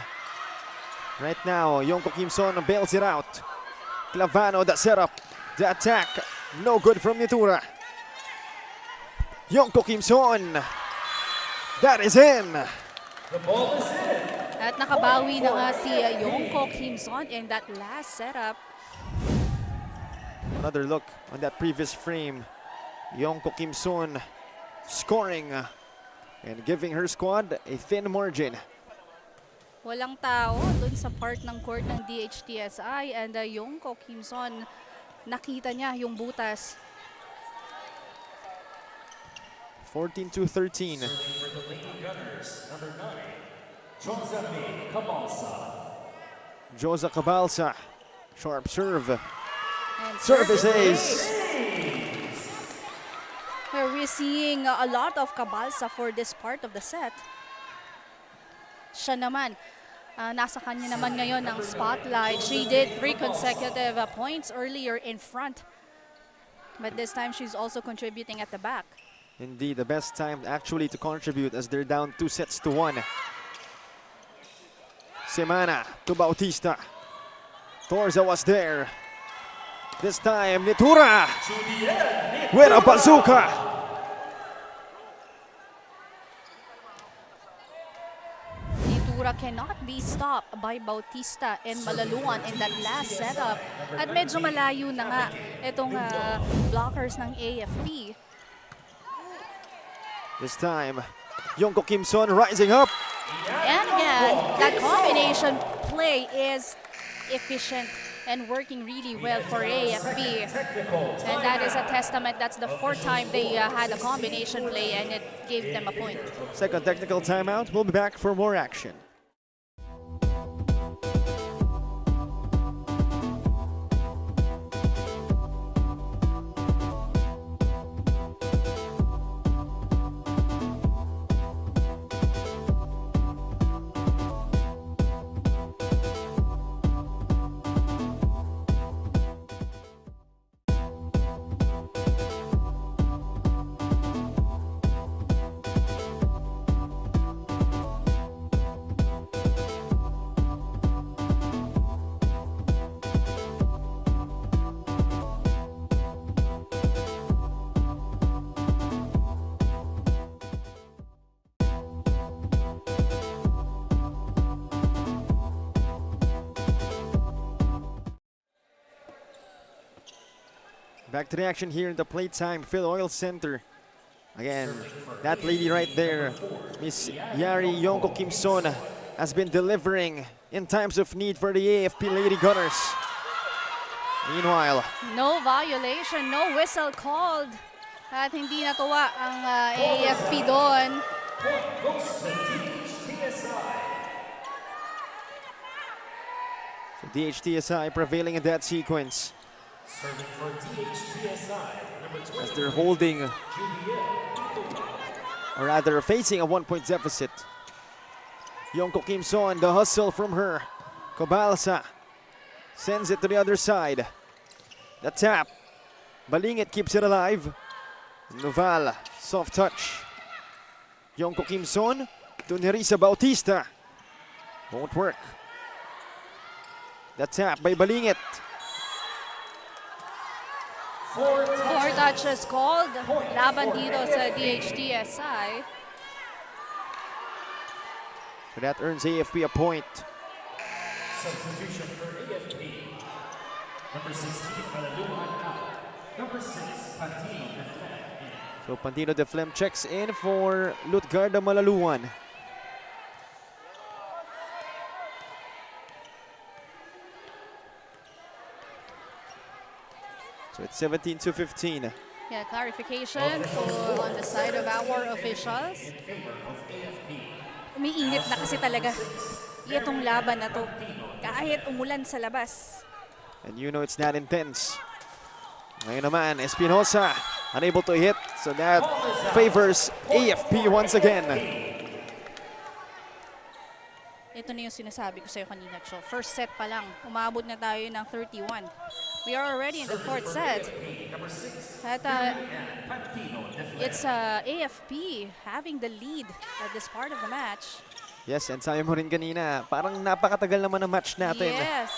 Right now, Yongko Kimson bails it out. Clavano, the setup, the attack. No good from Nitura. Yongko Kimson. That is in. The ball is in. At nakabawi na nga si Yongko Kimson in that last setup. Another look on that previous frame. Yongko Kimson scoring and giving her squad a thin margin. Walang tao dun sa part ng court ng DHTSI and Yongko Kimson, nakita niya yung butas. 14-13. For the Lady Gunners, number 9, Joseph Cabalsa. Josa Cabalsa, sharp serve. And Service ace. We're seeing a lot of Cabalsa for this part of the set. Siya naman, nasa kanya naman ngayon ang spotlight. She did 3 consecutive points earlier in front. But this time she's also contributing at the back. Indeed, the best time actually to contribute as they're down 2-1. Semana to Bautista. Torza was there. This time, Nitura with a bazooka. Nitura cannot be stopped by Bautista and Malaluan in that last setup. At medyo malayo na nga itong blockers ng AFP. This time, Yongko Kimson rising up. And again, that combination play is efficient and working really well for AFP. And that is a testament. That's the 4th time they had a combination play and it gave them a point. Second technical timeout. We'll be back for more action. Back to the action here in the Playtime Filoil Center. Again, that lady right there, Miss Yari Yongko Kimson, has been delivering in times of need for the AFP Lady Gunners. Meanwhile, No violation, no whistle called. At hindi natuwa ang AFP doon. so DHTSI prevailing in that sequence Serving for DHTSI, number 20, as they're holding, or rather facing a 1-point deficit. Yongko Kimson, the hustle from her. Cabalsa sends it to the other side. The tap. Balingit keeps it alive. Noval, soft touch. Yongko Kimson to Nerissa Bautista. Won't work. The tap by Balingit. 4 touches called. Laban dito sa DHTSI. So that earns AFP a point. substitution for AFP. Number 16, Malaluan out. Number 6, Pantino Deflem in. So Pantino Deflem checks in for Lutgarda Malaluan. So it's 17-15. Yeah, clarification on the side of our officials. Umiinit na kasi talaga itong laban na to. Kahit umulan sa labas. And you know it's that intense. Ngayon naman, Espinosa unable to hit, so that favors AFP once again. Ito na yung sinasabi ko sa'yo kanina, Cho. First set pa lang, umabot na tayo ng 31. We are already in the fourth set. At it's AFP having the lead at this part of the match. Yes, and sabi mo rin kanina, parang napakatagal naman ang match natin. Yes.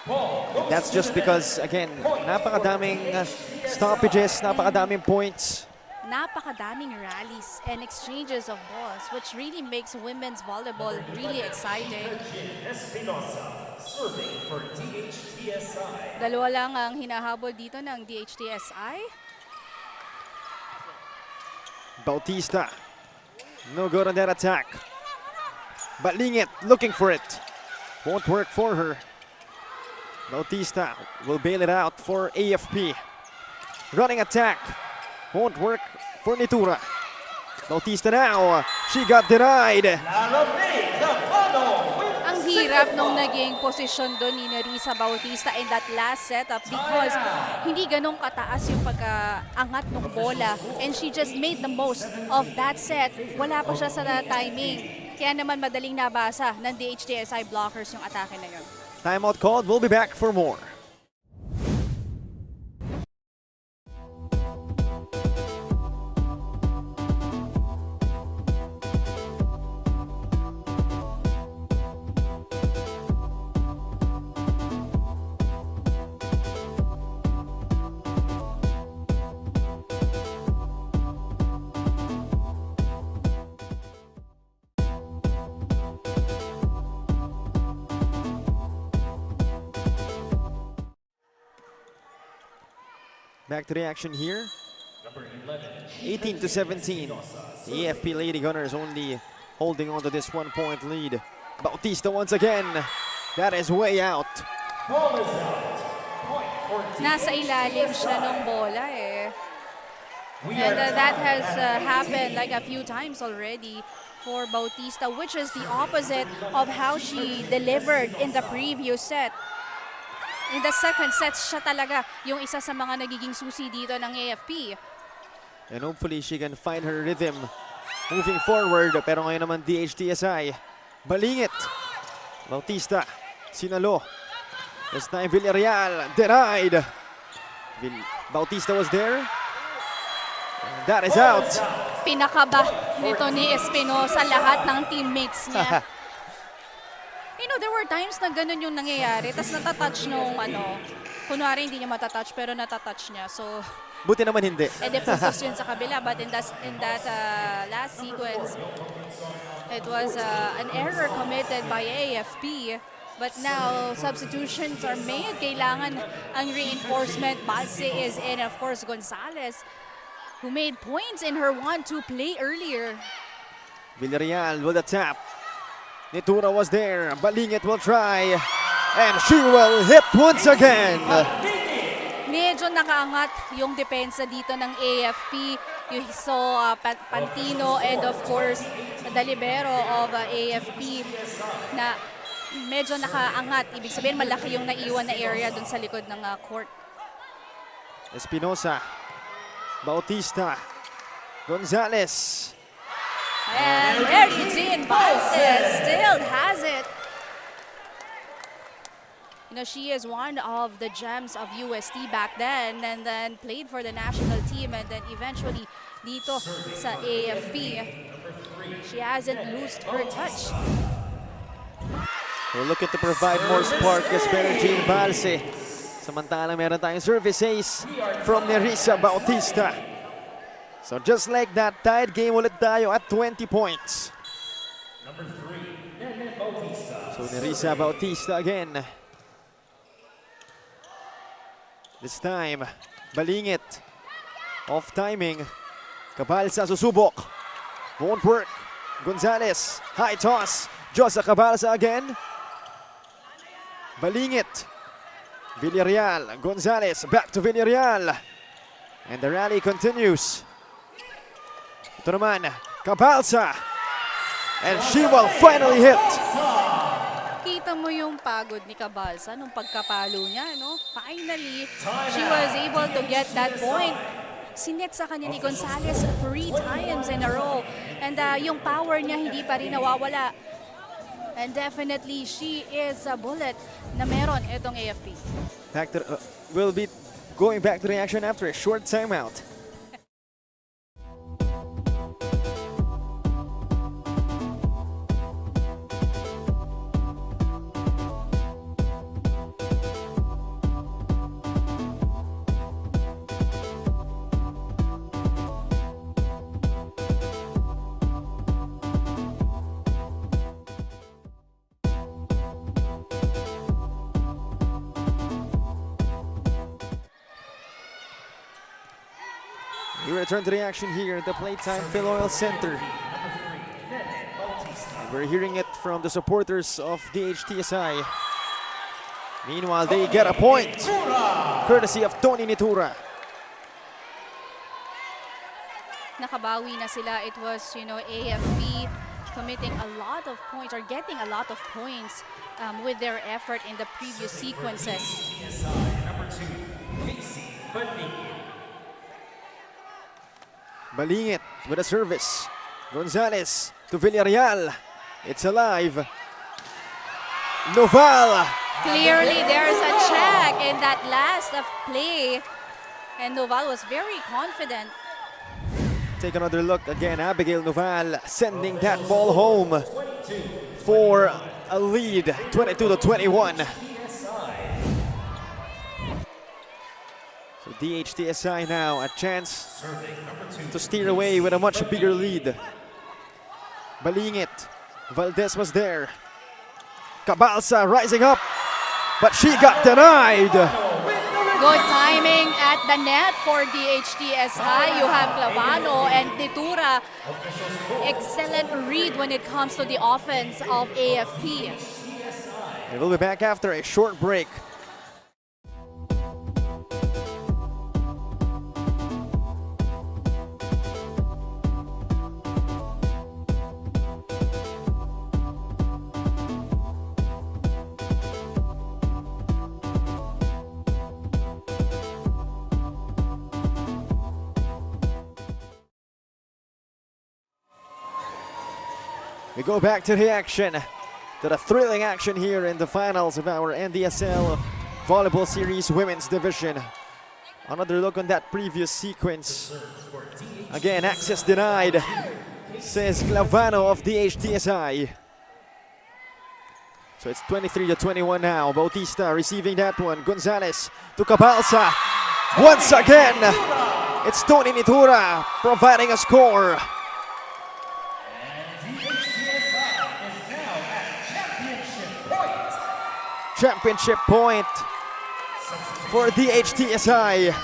And that's just because, again, napakadaming stoppages, napakadaming points. Napakadaming rallies and exchanges of balls, which really makes women's volleyball really exciting. Espinosa, serving for DHTSI. Dalawa lang ang hinahabol dito ng DHTSI. Bautista, no good on that attack. Balingit looking for it. Won't work for her. Bautista will bail it out for AFP. Running attack. Won't work for Nitura. Bautista now. She got denied. Ang hirap nung naging posisyon doon ni Nerissa Bautista in that last setup because hindi ganong kataas yung pag-angat ng bola and she just made the most of that set. Wala pa siya sa timing. Kaya naman madaling nabasa ng DHTSI blockers yung atake na yun. Timeout called. We'll be back for more. Back to the action here. 18 to 17. The AFP Lady Gunners only holding on to this 1-point lead. Bautista once again. That is way out. Ball is out. Point for Nasa ilalim siya ng bola eh. And that has happened like a few times already for Bautista, which is the opposite of how she delivered in the previous set. In the second set, siya talaga yung isa sa mga nagiging susi dito ng AFP. And hopefully she can find her rhythm moving forward. Pero ngayon naman DHTSI. Balingit. Bautista. Sinalo. This time Villarreal. Denied. Bautista was there. And that is out. Pinakaba nito ni Espinosa lahat ng teammates niya. You know, there were times na ganun yung nangyayari. Tapos natatouch nung kunwari hindi niya matatouch pero natatouch niya. So, Buti naman hindi. focus yun sa kabila. But in that last sequence, it was an error committed by AFP. But now, substitutions are made. Kailangan ang reinforcement. Balse is in, of course, Gonzalez, who made points in her 1-2 play earlier. Villarreal with a tap. Nitura was there. Balingit will try. And she will hit once again. Medyo nakaangat yung depensa dito ng AFP. You saw Pantino and of course the libero of AFP na medyo nakaangat. Ibig sabihin malaki yung naiwan na area dun sa likod ng court. Espinosa. Bautista. Gonzalez. And Mary Jean Balses still has it. You know, she is one of the gems of UST back then and then played for the national team and then eventually dito sa AFP. She hasn't lost her touch. We're looking to provide more spark as Mary Jean Balse. Samantalang meron tayong service ace from Nerissa Bautista. So just like that, tied game ulit tayo at 20 points. number 3, Nene Bautista. So Nerissa Bautista again. This time, Balingit. Off timing. Cabalsa susubok. Won't work. Gonzalez. High toss. Josa Cabalsa again. Balingit. Villarreal. Gonzalez. Back to Villarreal. And the rally continues. Ito naman, Cabalsa. And she will finally hit. Kita mo yung pagod ni Cabalsa nung pagkapalo niya, no? Finally, she was able to get that point. Sinet sa kanya ni Gonzalez 3 times in a row. And yung power niya hindi pa rin nawawala. And definitely, she is a bullet na meron itong AFP. We'll be going back to the action after a short timeout. We return to the action here at the Playtime Filoil Center. And we're hearing it from the supporters of DHTSI. Meanwhile, they get a point, courtesy of Tony Nitura. Nakabawi na sila. It was, AFP committing a lot of points or getting a lot of points with their effort in the previous sequences. Number 2, Casey Benigni. Balingit with a service. Gonzalez to Villarreal. It's alive. Noval. Clearly, there's a check in that last of play. And Noval was very confident. Take another look again. Abigail Noval sending that ball home for a lead, 22-21. So DHTSI now a chance to steer away with a much bigger lead. Balingit. Valdez was there. Cabalsa rising up, but she got denied. Good timing at the net for DHTSI. You have Clavano and Nitura. Excellent read when it comes to the offense of AFP. And we'll be back after a short break. We go back to the action, to the thrilling action here in the finals of our NDSL Volleyball Series Women's Division. Another look on that previous sequence. Again, access denied, says Clavano of DHTSI. So it's 23-21 now. Bautista receiving that one. Gonzalez to Cabalsa. Once again, it's Tony Nitura providing a score. Championship point for DHTSI.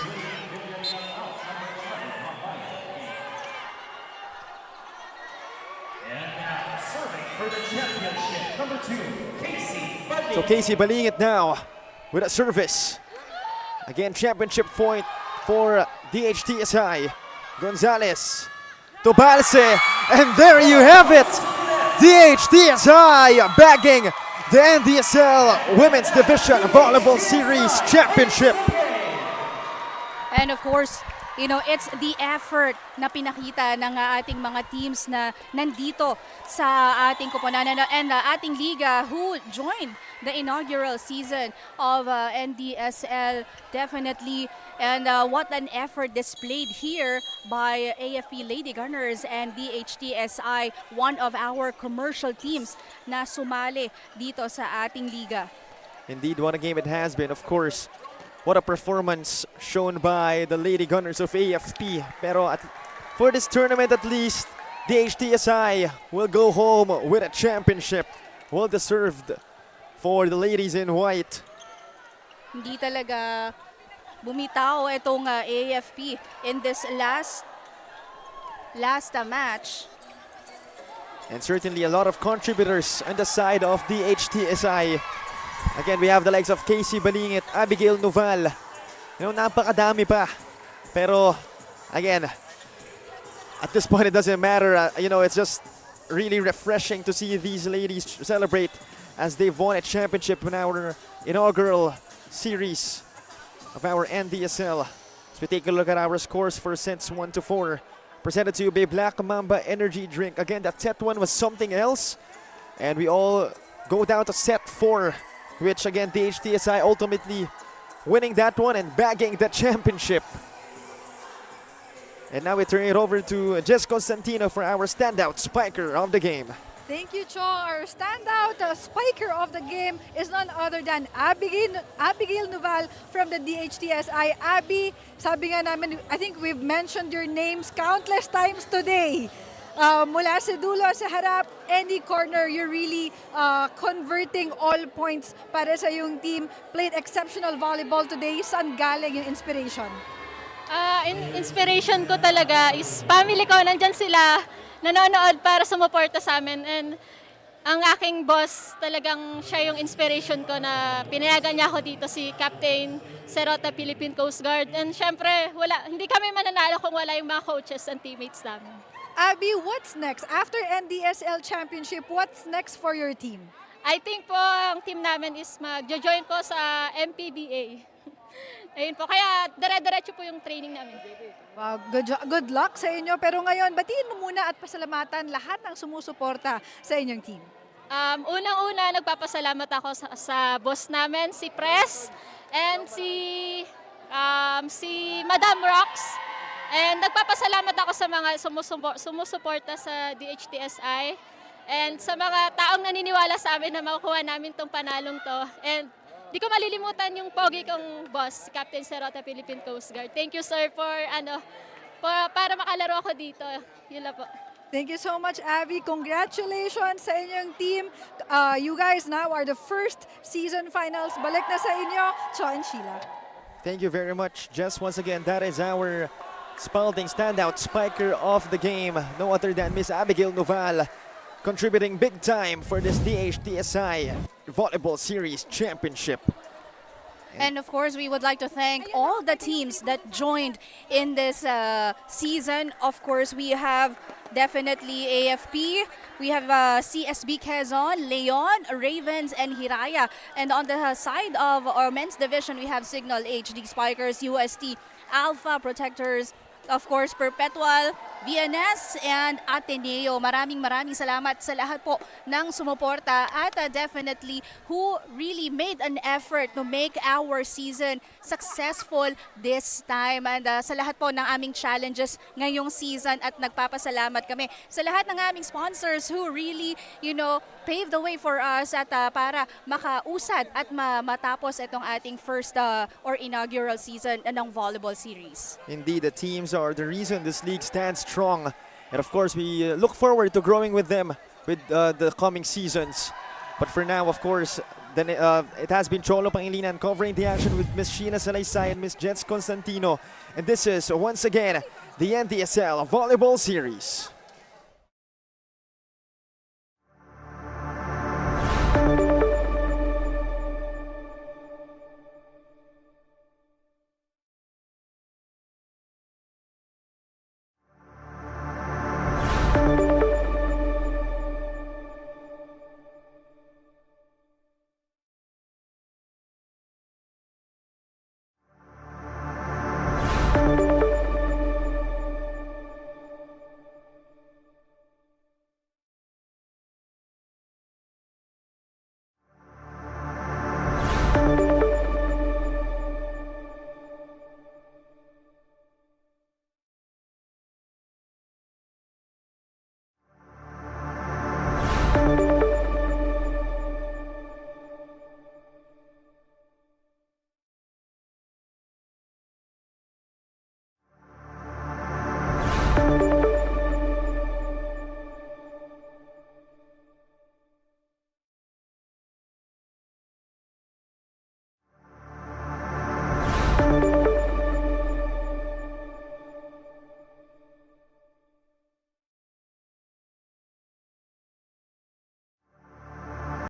So Casey Balingit now with a service. Again, championship point for DHTSI. Gonzalez to Balse, and there you have it. DHTSI bagging the NDSL Women's Division Volleyball Series Championship. And of course, it's the effort na pinakita ng ating mga teams na nandito sa ating koponan and ating liga who joined the inaugural season of NDSL, definitely. And what an effort displayed here by AFP Lady Gunners and DHTSI, one of our commercial teams na sumali dito sa ating liga. Indeed, what a game it has been. Of course, what a performance shown by the Lady Gunners of AFP. Pero for this tournament at least, DHTSI will go home with a championship. Well deserved for the ladies in white. Hindi talaga bumitaw itong AFP in this last match. And certainly a lot of contributors on the side of DHTSI. Again, we have the likes of Casey Balingit, Abigail Noval. Napakadami pa Pero, again, at this point it doesn't matter. It's just really refreshing to see these ladies celebrate as they've won a championship in our inaugural series of our NDSL. As we take a look at our scores for sets 1 to 4, presented to you by Black Mamba Energy Drink. Again, that set 1 was something else, and we all go down to set 4, which again, DHTSI ultimately winning that one and bagging the championship. And now we turn it over to Jess Constantino for our standout spiker of the game. Thank you, Cho. Our standout spiker of the game is none other than Abigail Nuval from the DHTSI. Abby, sabi nga namin, I think we've mentioned your names countless times today. Mula sa dulo, sa harap, any corner, you're really converting all points para sa yung team. Played exceptional volleyball today. Saan galing yung inspiration? Inspiration ko talaga is family ko. Nandyan sila, nanonood para sumuporta sa amin. And ang aking boss, talagang siya yung inspiration ko na pinayagan niya ako dito, si Captain Serota Philippine Coast Guard. And syempre, hindi kami mananalo kung wala yung mga coaches and teammates namin. Abby, what's next? After NDSL Championship, what's next for your team? I think po, ang team namin is mag-join po sa MPBA. Ayun po, kaya dire-diretso po yung training namin. Wow, good luck sa inyo. Pero ngayon, batiin mo muna at pasalamatan lahat ng sumusuporta sa inyong team. Unang-una, nagpapasalamat ako sa boss namin, si Press, and si Madam Rox. And nagpapasalamat ako sa mga sumusuporta sa DHTSI and sa mga taong naniniwala sa amin na makukuha namin tong panalong to. And di ko malilimutan yung pogi kong boss, Captain Serota Philippine Coast Guard. Thank you, sir, para makalaro ako dito. Yun lang po. Thank you so much, Abby. Congratulations sa inyong team. You guys now are the first season finals. Balik na sa inyo, Cho and Sheila. Thank you very much, Jess. Once again, that is our Spalding standout spiker of the game. No other than Miss Abigail Nuval, contributing big time for this DHTSI Volleyball Series Championship. And of course, we would like to thank all the teams that joined in this season. Of course, we have definitely AFP, we have CSB Quezon, Leon, Ravens, and Hiraya. And on the side of our men's division, we have Signal HD Spikers, UST, Alpha Protectors, of course, Perpetual, VNS, and Ateneo. Maraming salamat sa lahat po ng sumuporta at definitely who really made an effort to make our season successful this time. And sa lahat po ng aming challenges ngayong season at nagpapasalamat kami sa lahat ng aming sponsors who really, paved the way for us at para makausad at matapos itong ating first or inaugural season ng volleyball series. Indeed, the teams are the reason this league stands strong. And of course, we look forward to growing with them with the coming seasons. But for now, of course, it has been Cholo Pangilinan covering the action with Miss Sheena Salaysay and Miss Jets Constantino. And this is, once again, the NDSL Volleyball Series.